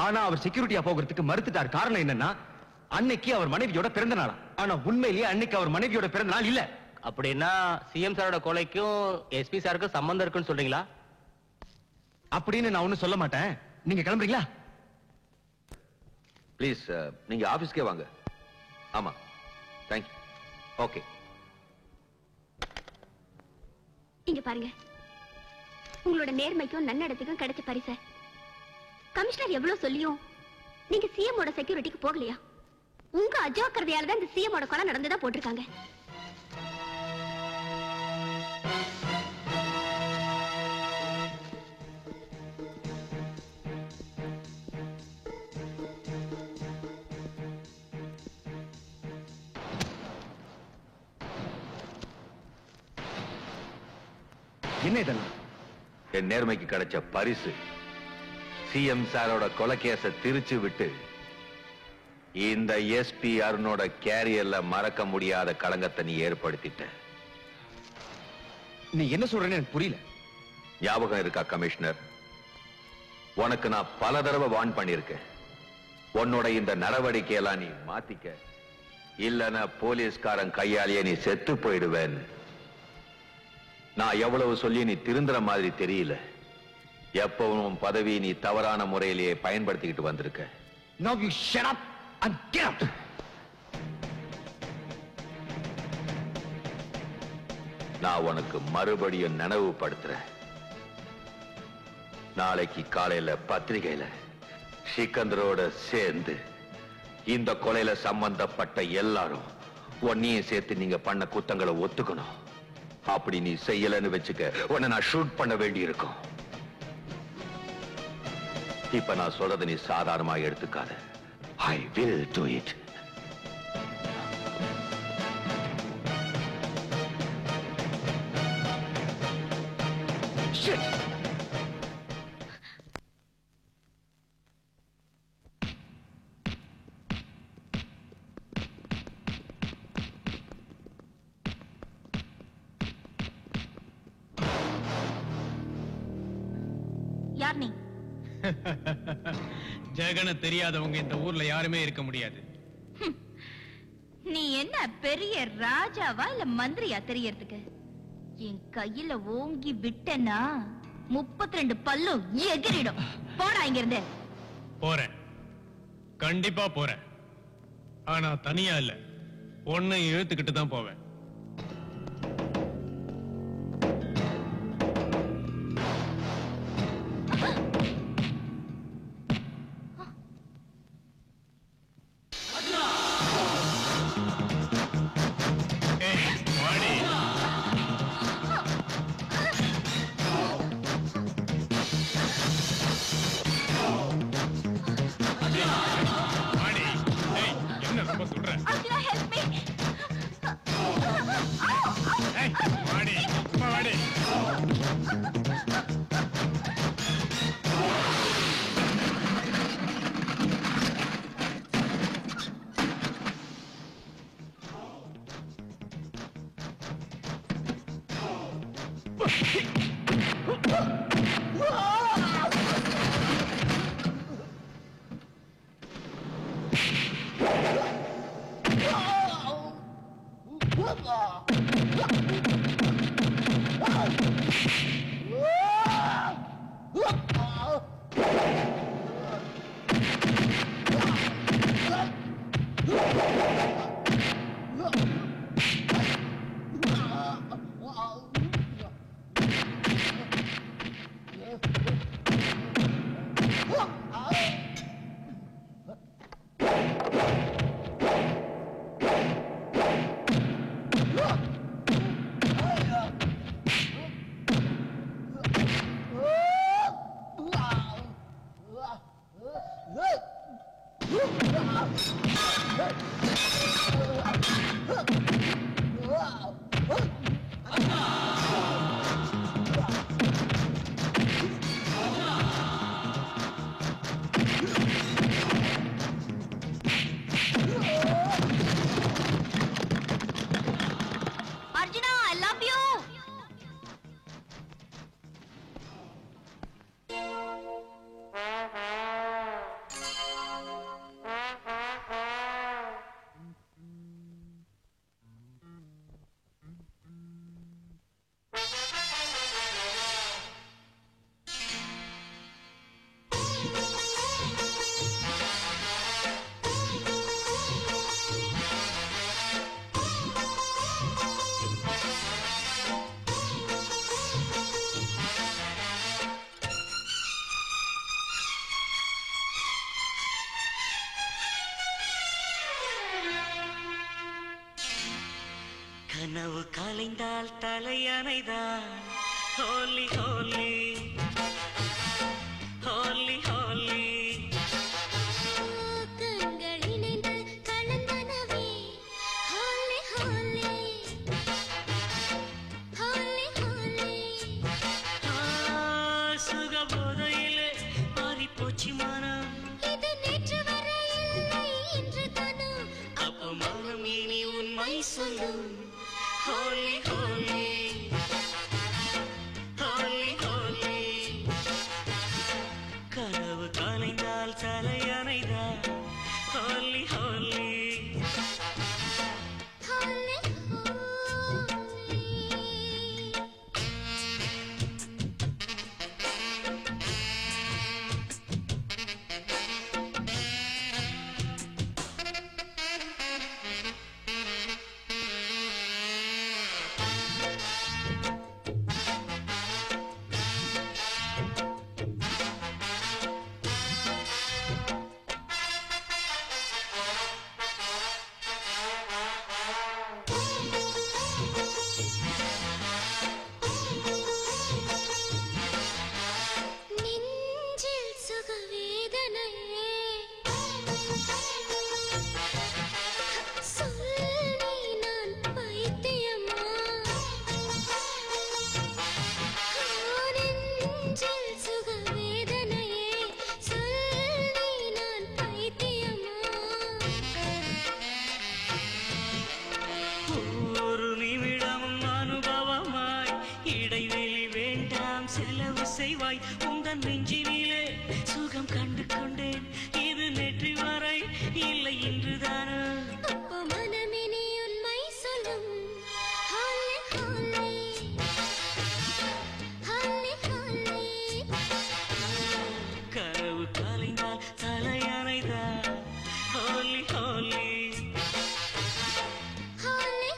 ஆனா அவர் செக்யூரிட்டியா போகிறதுக்கு மறுத்துட்டார். காரணம் என்னன்னா, அன்னைக்கு அவர் மனைவியோட பிறந்த நாள். ஆனா உண்மையிலேயே அன்னைக்கு அவர் மனைவியோட பிறந்த நாள் இல்ல. அப்படின்னா சிஎம் சாரோட கொலைக்கும் எஸ்பி சாருக்கும் சம்பந்தம் இருக்குன்னு சொல்றீங்களா? அப்படின்னு நான் ஒண்ணும் சொல்ல மாட்டேன். நீங்க கிளம்புறீங்களா? ப்ளீஸ் நீங்க ஆபீஸ்க்கே வாங்க. ஆமா, தேங்க்யூ. ஓகே. இங்க பாருங்க, உங்களோட நேர்மைக்கும் நன்னடத்துக்கும் கிடைச்ச பரிசு. கமிஷனர் எவ்வளவு சொல்லியும் நீங்க சிஎம்மோட செக்யூரிட்டிக்கு போகலையா? உங்க அஜாக்கிரதையால தான் இந்த சிஎம்மோட கொலை நடந்ததா போட்டிருக்காங்க. என்ன இதெல்லாம்? என் நேர்மைக்கு கிடைச்ச பரிசு. சிஎம் சாரோட கொலைகேச திருச்சு விட்டு இந்த எஸ்பி அருணோட கேரியர்ல மறக்க முடியாத களங்கத்தை நீ ஏற்படுத்திட்ட. நீ என்ன சொல்றேன்னு எனக்கு புரியல. ஞாபகம் இருக்கா கமிஷனர்? உனக்கு நான் பல தடவை வார்ன் பண்ணிருக்கேன். உன்னோட இந்த நடவடிக்கையெல்லாம் நீ மாத்திக்க, இல்லன்னா போலீஸ்காரன் கையாலேயே நீ செத்து போயிடுவேன்னு. நான் எவ்வளவு சொல்லி நீ திருந்துற மாதிரி தெரியல. எப்பவும் பதவி நீ தவறான முறையிலேயே பயன்படுத்திக்கிட்டு வந்திருக்க. Now you shut up and get out. நான் உனக்கு மறுபடியும் நினைவுபடுத்துறேன். நாளைக்கு காலையில பத்திரிகையில சிக்கந்தரோட சேர்ந்து இந்த கொலையில சம்பந்தப்பட்ட எல்லாரும் உன்னையும் சேர்த்து நீங்க பண்ண குத்தங்களை ஒத்துக்கணும். அப்படி நீ செய்யலன்னு வச்சுக்க, உன்னை நான் ஷூட் பண்ண வேண்டி இருக்கும். இப்ப நான் சொல்றதை நீ சாதாரணமா எடுத்துக்காத. I will do it. Shit. யார் நீ? ஜெகன தெரியாதவங்க இந்த ஊர்ல யாருமே இருக்க முடியாது. நீ என்ன பெரிய ராஜாவா இல்ல மந்திரியா தெரியறதுக்கு? என் கையில ஓங்கி விட்டனா 32 பல்லும் எகிரிடும். போடா இங்க இருந்து. போறேன், கண்டிப்பா போறேன். ஆனா தனியா இல்ல, ஒன்னை இழுத்துக்கிட்டு தான் போவேன். தலையணைதான் ஹோலி ஹோலி ஹோலி ஹோலி கண்கள் இணைந்து கலந்தனவே ஹோலி ஹோலி ஹோலி ஹோலி சுகபோதையிலே மாறிப்போச்சு மனம் இது நேற்று வரை இல்லை இன்று தானும் அப்போ மனம் இனி உண்மை சொல்லும் ஹோலி ஹோலி ஹோலி ஹோலி கனவு கலைந்தால் தலையணைதான் ஹோலி ஹோலி ஹோலி நெஞ்சில் சுகவேதனையே சொல்லி நான் பைத்தியமா நெஞ்சில் சுகவேதனையே சொல்லி நான் பைத்தியமா ஒரு நிமிடமும் அனுபவமாய் இடைவெளி வேண்டாம் செலவு செய்வாய் உந்தன் நெஞ்சினிலே சுகம் கண்டு கொண்டேன் இது நேற்று வரை இல்லை இன்றுதானா அப்போ மனமினி உண்மை சொல்லும் ஹோலி ஹோலி ஹோலி ஹோலி கனவு கலைந்தால் தலையணைதான் ஹோலி ஹோலி ஹோலி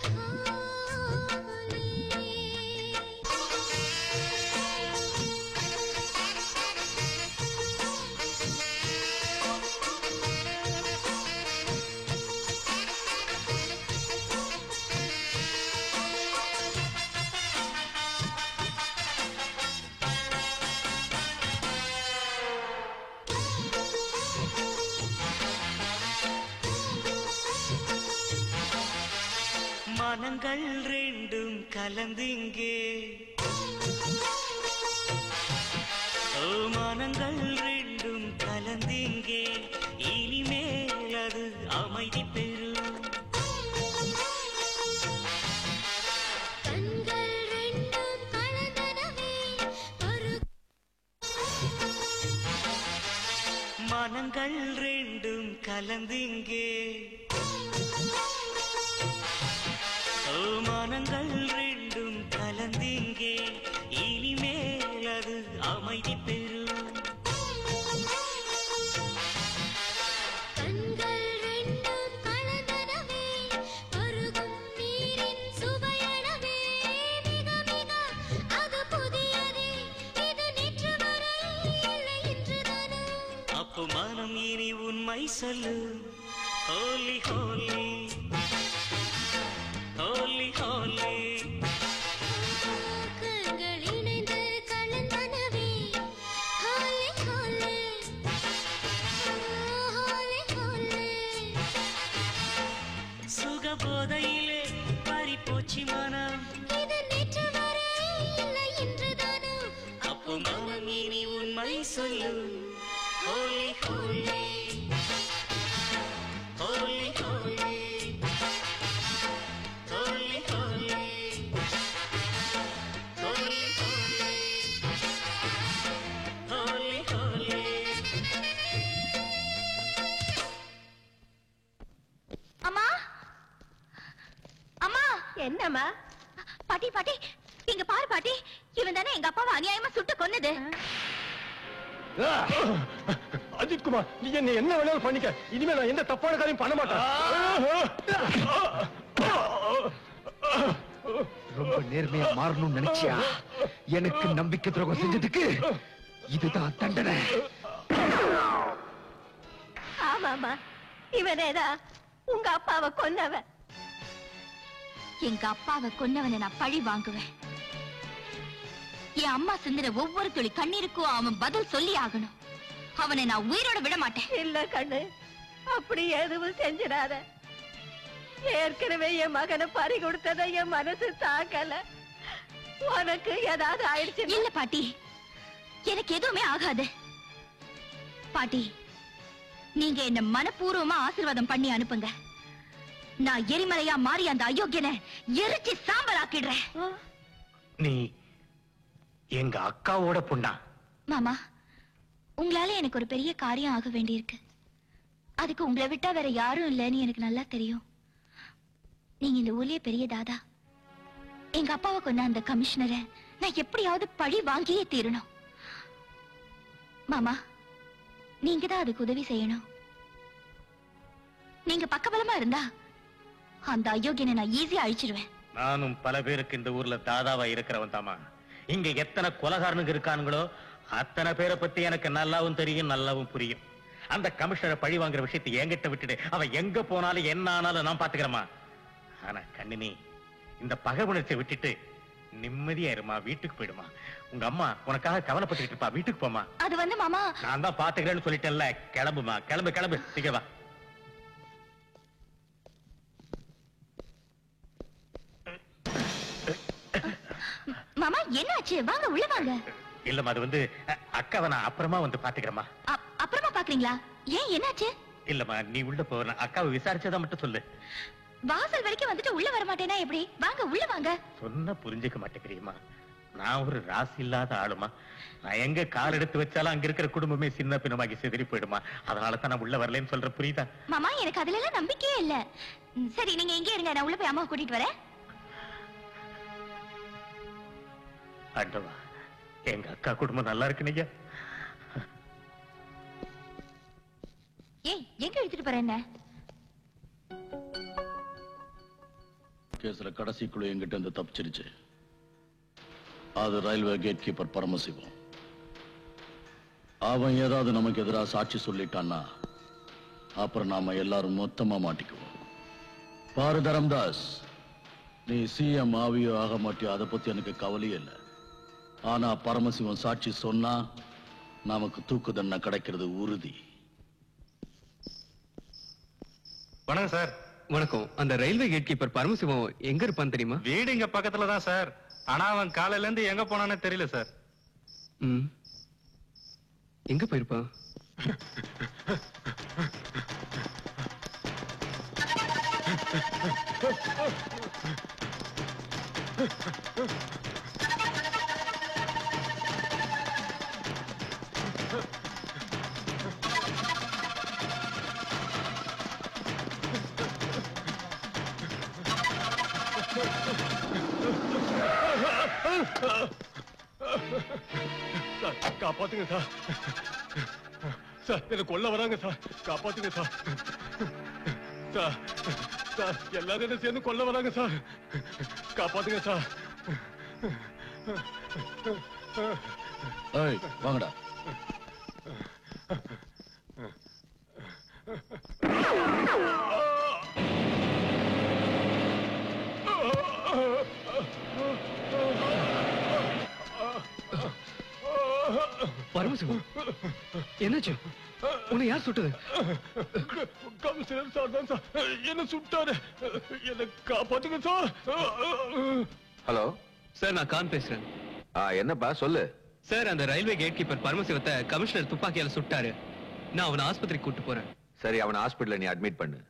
மனங்கள் ரெண்டும் கலந்து இங்கே ஓ மனங்கள் ரெண்டும் கலந்து இங்கே இனிமேல் அது அமைதி பெறும் கண்கள் ரெண்டும் கலந்தனவே மனங்கள் ரெண்டும் கலந்து இங்கே ஓ மனங்கள் ரெண்டும் கலந்து இங்கே இனிமேல் அது அமைதி பெறும் கண்கள் ரெண்டும் கலந்தனவே பருகும் நீரின் சுவையனவே மிக மிக அது புதியதே இது நேற்று வரை இல்லை இன்றுதானா அப்போ மனம் இனி உண்மை சொல்லு ஹோலி ஹோலி ஹோலி ஹோலி கண்கள் இணைந்து கலந்தனவே ஹோலி ஹோலி ஹோலி ஹோலி சுகபோதையிலே பறிப்போச்சு மனம் இது நேற்று வரை இல்லை இன்றுதானா அப்போ மனம் இனி உண்மை சொல்லு ஹோலி ஹோலி ஹோலி ஹோலி ஹோலி ஹோலி ஹோலி ஹோலி ஹோலி ஹோலி அம்மா அம்மா என்னம்மா பாட்டி பாட்டி இங்க பாரு பாட்டி இவன் தானே எங்க அப்பாவை அநியாயமா சுட்டு கொன்னது அஜித் குமார் நீ என்ன வேணாலும் பண்ணிக்க இனிமே நான் எந்த தப்பான காரியம் பண்ண மாட்டேன் ரொம்ப நேர்மையா மாறணும்னு நினைச்சியா எனக்கு நம்பிக்கை துரோகம் செஞ்சதுக்கு இதுதான் தண்டனை ஆமாமா இவனேதான் உங்க அப்பாவை கொன்னவன் எங்க அப்பாவை கொன்னவனை நான் பழி வாங்குவேன். என் அம்மா சிந்தின ஒவ்வொரு துளி கண்ணீருக்கும் அவன் பதில் சொல்லி ஆகணும். அவனை நான் உயிரோட விட மாட்டேன். இல்ல கண்ணு, அப்படி எதுவும் செஞ்சிடாத. ஏற்கனவே என் மகனை பறி கொடுத்ததை என் மனசு தாக்கல. உனக்கு ஏதாவது ஆயிடுச்சு? இல்ல பாட்டி, எனக்கு எதுவுமே ஆகாது. பாட்டி, நீங்க என்ன மனப்பூர்வமா ஆசீர்வாதம் பண்ணி அனுப்புங்க. நான் எரிமலையா மாறி அந்த அயோக்கியனை எரிச்சு சாம்பல் ஆக்கிடுறேன். நீ எங்க அக்காவோட பொண்ணா? மாமா, உங்களால எனக்கு ஒரு பெரிய காரியம் ஆக வேண்டியிருக்கு. அதுக்கு உங்களை விட்டா வேற யாரும் இல்லைன்னு எனக்கு நல்லா தெரியும். நீங்க இந்த ஊர்லயே பெரிய தாதா. எங்க அப்பாவை கொன்ன அந்த கமிஷனரை நான் எப்படியாவது பழி வாங்கியே தீரணும். மாமா, நீங்க தான் அதுக்கு உதவி செய்யணும். நீங்க பக்கபலமா இருந்தா அந்த அயோக்கியனை நான் ஈஸியா அழிச்சிருவேன். நானும் பல பேருக்கு இந்த ஊர்ல தாதாவா இருக்கிறவன் தாமா. இங்க எத்தனை கொலகாரனுங்க இருக்கானுங்களோ அத்தனை பேரை பத்தி எனக்கு நல்லாவும் தெரியும், நல்லாவும் புரியும். அந்த கமிஷனரை பழி வாங்குற விஷயத்தை என்கிட்ட விட்டுடு. அவன் எங்க போனாலும் என்ன ஆனாலும் நான் பாத்துக்கிறேமா. ஆனா கண்ணினி, இந்த பகை உணர்ச்சியை விட்டுட்டு நிம்மதியா இருமா, வீட்டுக்கு போயிடுமா. உங்க அம்மா உனக்காக கவலைப்பட்டுக்கிட்டு இருப்பா, வீட்டுக்கு போமா. அது வந்து மாமா, நான் தான் பாத்துக்கிறேன்னு சொல்லிட்டேன்ல. கிளம்புமா, கிளம்பு கிளம்பு, சீக்கிரம் வா. மாமா என்னாச்சு? வாங்க உள்ள வாங்க. இல்லம்மா, அது வந்து அக்காவை நான் அப்புறமா வந்து பாத்துக்கிறேம்மா. அப்புறமா பாக்குறீங்களா? ஏன், என்னாச்சு? இல்லம்மா, நீ உள்ள போ. நான் அக்காவை விசாரிச்சதா மட்டும் சொல்லு. வாசல் வரைக்கும் வந்துட்டு உள்ள வர மாட்டேனா எப்படி? வாங்க உள்ள வாங்க. சொன்ன புரிஞ்சுக்க மாட்டேங்கிறியம்மா. நான் ஒரு ராசி இல்லாத ஆளுமா. நான் எங்க கால் எடுத்து வச்சாலும் அங்க இருக்கிற குடும்பமே சின்ன பின்னமாகி சிதறி போயிடுமா. அதனால தான் நான் உள்ள வரலன்னு சொல்ற, புரியுதா? மாமா, எனக்கு அதுல எல்லாம் நம்பிக்கையே இல்ல. சரி, நீங்க எங்கே இருங்க, நான் உள்ள போய் அம்மாவை கூட்டிட்டு வரேன். ஆண்டவா, எங்க அக்கா குடும்பம் நல்லா இருக்குனீங்க. ஏய், எங்க எடுத்துட்டு போற என்ன? கேஸ்ல கடைசி குழு எங்கிட்ட இருந்து தப்பிச்சிருச்சு. அது ரயில்வே கேட் கீப்பர் பரமசிவம். அவன் ஏதாவது நமக்கு எதிராக சாட்சி சொல்லிட்டான்னா அப்புறம் நாம எல்லாரும் மொத்தமா மாட்டிக்குவோம். பாரு தரம்தாஸ், நீ சிஎம் ஆவியோ ஆக மாட்டியோ அதை பத்தி எனக்கு கவலையே இல்லை. ஆனா பரமசிவம் சாட்சி சொன்னா நமக்கு தூக்கு தண்டனை கிடைக்கிறது உறுதி. வணக்கம் சார். வணக்கம். அந்த ரயில்வே கேட் கீப்பர் பரமசிவம் எங்க இருப்பான்னு தெரியுமா? வீடு இங்க பக்கத்துல தான் சார். ஆனா அவன் காலையில இருந்து எங்க போனானே தெரியல சார். எங்க போயிருப்பான்? சார், காப்பாத்துங்க சார். சார், என்ன கொல்ல வராங்க சார். காப்பாத்துங்க சார். சார், சார், எல்லாரும் என்ன சேர்ந்து கொல்ல வராங்க சார். காப்பாத்துங்க சார். ஏய், வாங்கடா. பரமசிவம், என்னாச்சு? உன்னை யார் சுட்டது? கமிஷனர் சார் தான் சார் என்ன சுட்டாரு. என்ன காப்பாத்துங்க சார். ஹலோ சார், நான் கான் பேசுறேன். என்னப்பா சொல்லு. சார், அந்த ரயில்வே கேட் கீப்பர் பரமசிவத்தை கமிஷனர் துப்பாக்கியால சுட்டாரு. நான் அவனை ஆஸ்பத்திரிக்கு கூட்டு போறேன். சரி, அவனை ஹாஸ்பிடல்ல நீ அட்மிட் பண்ணு.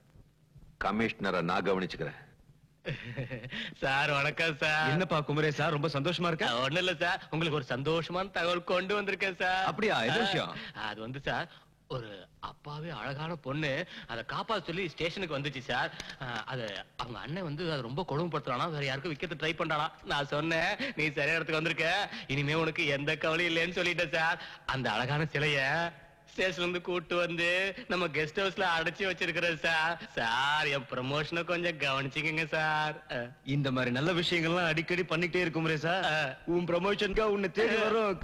கமிஷனரை நான் கவனிச்சுக்கிறேன். சார் வணக்கம் சார். என்னப்பா குமரே சார், ரொம்ப சந்தோஷமா இருக்கா? ஒண்ணு இல்ல சார், உங்களுக்கு ஒரு சந்தோஷமான தகவல் கொண்டு வந்திருக்கேன் சார். அப்படியா? என்ன விஷயம்? அது வந்து சார், ஒரு அப்பாவே அழகான பொண்ணு அதை காப்பாத்த சொல்லி ஸ்டேஷனுக்கு வந்துச்சு சார். அது அவங்க அண்ணன் வந்து அது ரொம்ப கொடுமைப்படுத்துறானா, வேற யாருக்கும் விக்கிறது ட்ரை பண்றானா. நான் சொன்னேன், நீ சரியான இடத்துக்கு வந்திருக்க, இனிமே உனக்கு எந்த கவலையும் இல்லைன்னு சொல்லிட்டேன் சார். அந்த அழகான சிலைய ஸ்டேஷன்ல இருந்து கூட்டு வந்து நம்ம கெஸ்ட் ஹவுஸ்ல அடைச்சு வச்சிருக்கிறேன் சார். சார், என் ப்ரமோஷனை கொஞ்சம் கவனிச்சுக்கங்க சார். இந்த மாதிரி நல்ல விஷயங்கள்லாம் அடிக்கடி பண்ணிட்டே இருக்கும் சார். உன் ப்ரமோஷனுக்கா உன்னை தேடி வரும்.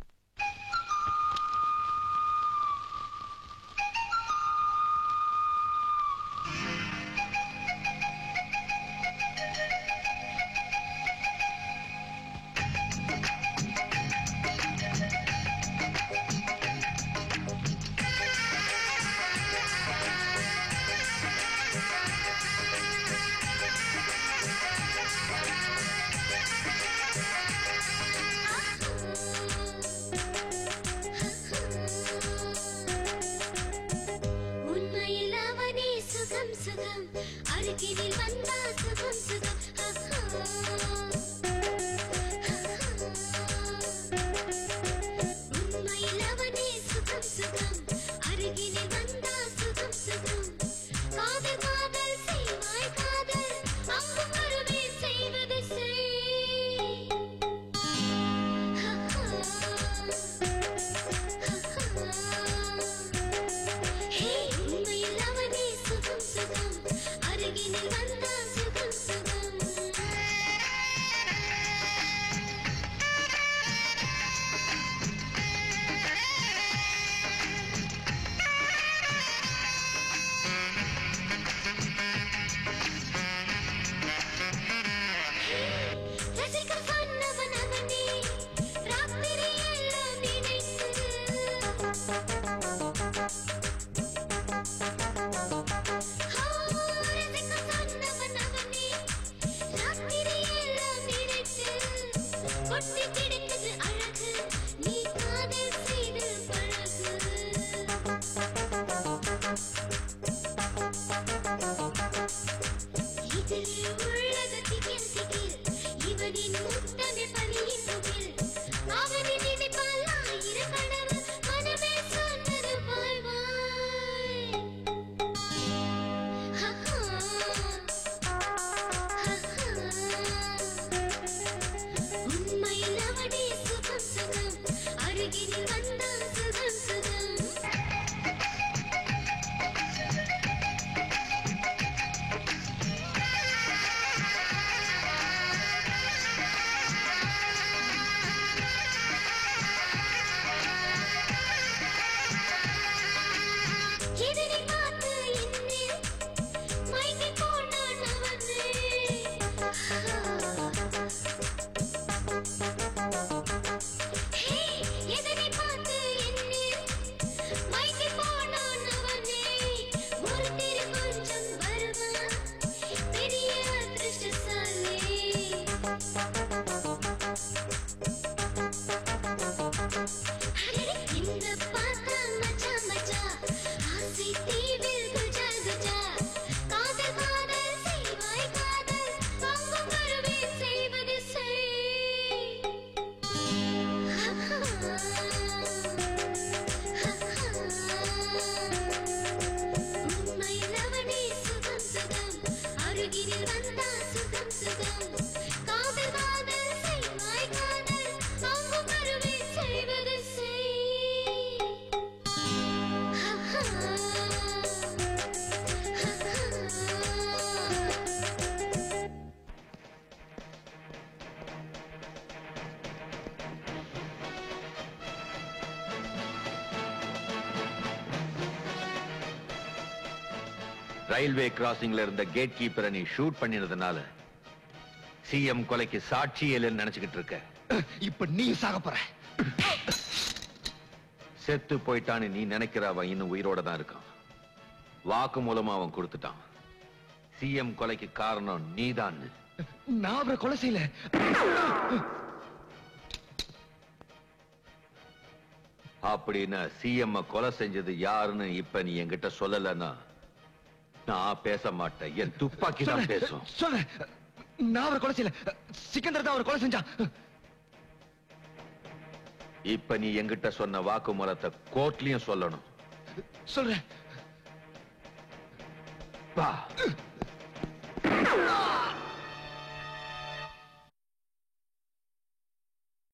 அருகினில் வந்தா சுகம் சுகம் உண்மையில் அவனே சுகம் சுகம் அருகினில் வந்தா சுகம் சுகம் காதல் காதல் செய்வாய் காதல் அங்கு வருவே செய்வது செய் உண்மையில் அவனே சுகம் சுகம் அருகினில் வந்தா சுகம் சுகம் ரசிக்க சொன்னவன் அவனே ராத்திரி எல்லாம் நினைத்து ரசிக்க சொன்னவன் அவனே ராத்திரி எல்லாம் நினைத்து கொட்டி கிடக்குது அழகு நீ காதல் செய்து பழகு இதில் உள்ளது திகில் திகில் இவனின் முத்தமே பனியின் முகில் அவனின் நினைப்பால் ஆயிரம் கனவு மனமே சொன்னது போல் வாய் உண்மையில் அவனே சுகம் சுகம் அருகினில் வந்தான் சுகம் சுகம் எதிரி பார்த்து என்னில் மயங்கி போனான் அவனே எதிரி பார்த்து என்னில் மயங்கி போனான் அவனே ஒருத்தர் கொஞ்சம் வருவான் பெரிய அதிர்ஷ்டசாலி இந்த பார்த்தா மச்சா மச்சா ஆசை தீவில் குஜா குஜா காதல் காதல் செய்வாய் காதல் பங்கும் வருவே செய்வது செய் உண்மையில் அவனே சுகம் சுகம் அருகினில் வந்தா சுகம் சுகம் காதல் காதல் செய்வாய் காதல் பங்கும் வருவே செய்வது செய் ரயில்வே கிராசிங்ல இருந்த கேட் கீப்பரை நீ ஷூட் பண்ணினதுனால சிஎம் கொலைக்கு சாட்சி இல்லைன்னு நினைச்சுக்கிட்டு இருக்க. இப்ப நீ சாக போற. செத்து போயிட்டான்னு நீ நினைக்கிற அவன் இன்னும் உயிரோட தான் இருக்கான். வாக்கு மூலமா அவன் கொடுத்துட்டான். சிஎம் கொலைக்கு காரணம் நீதான். நான் அவரை கொலை செய்யல. அப்படின்னா சிஎம் கொலை செஞ்சது யாருன்னு இப்ப நீ என்கிட்ட சொல்லலன்னா நான் பேச மாட்டேன். என் துப்பாக்கி தான் பேசும். சொல்ல, நான் அவரை கொலை செய்யல. சிக்கந்தர் தான் அவரை கொலை செஞ்சான். இப்ப நீ என்கிட்ட சொன்ன வாக்குமூலத்தை கோர்ட்லயும் சொல்லணும். சொல்றேன். வா.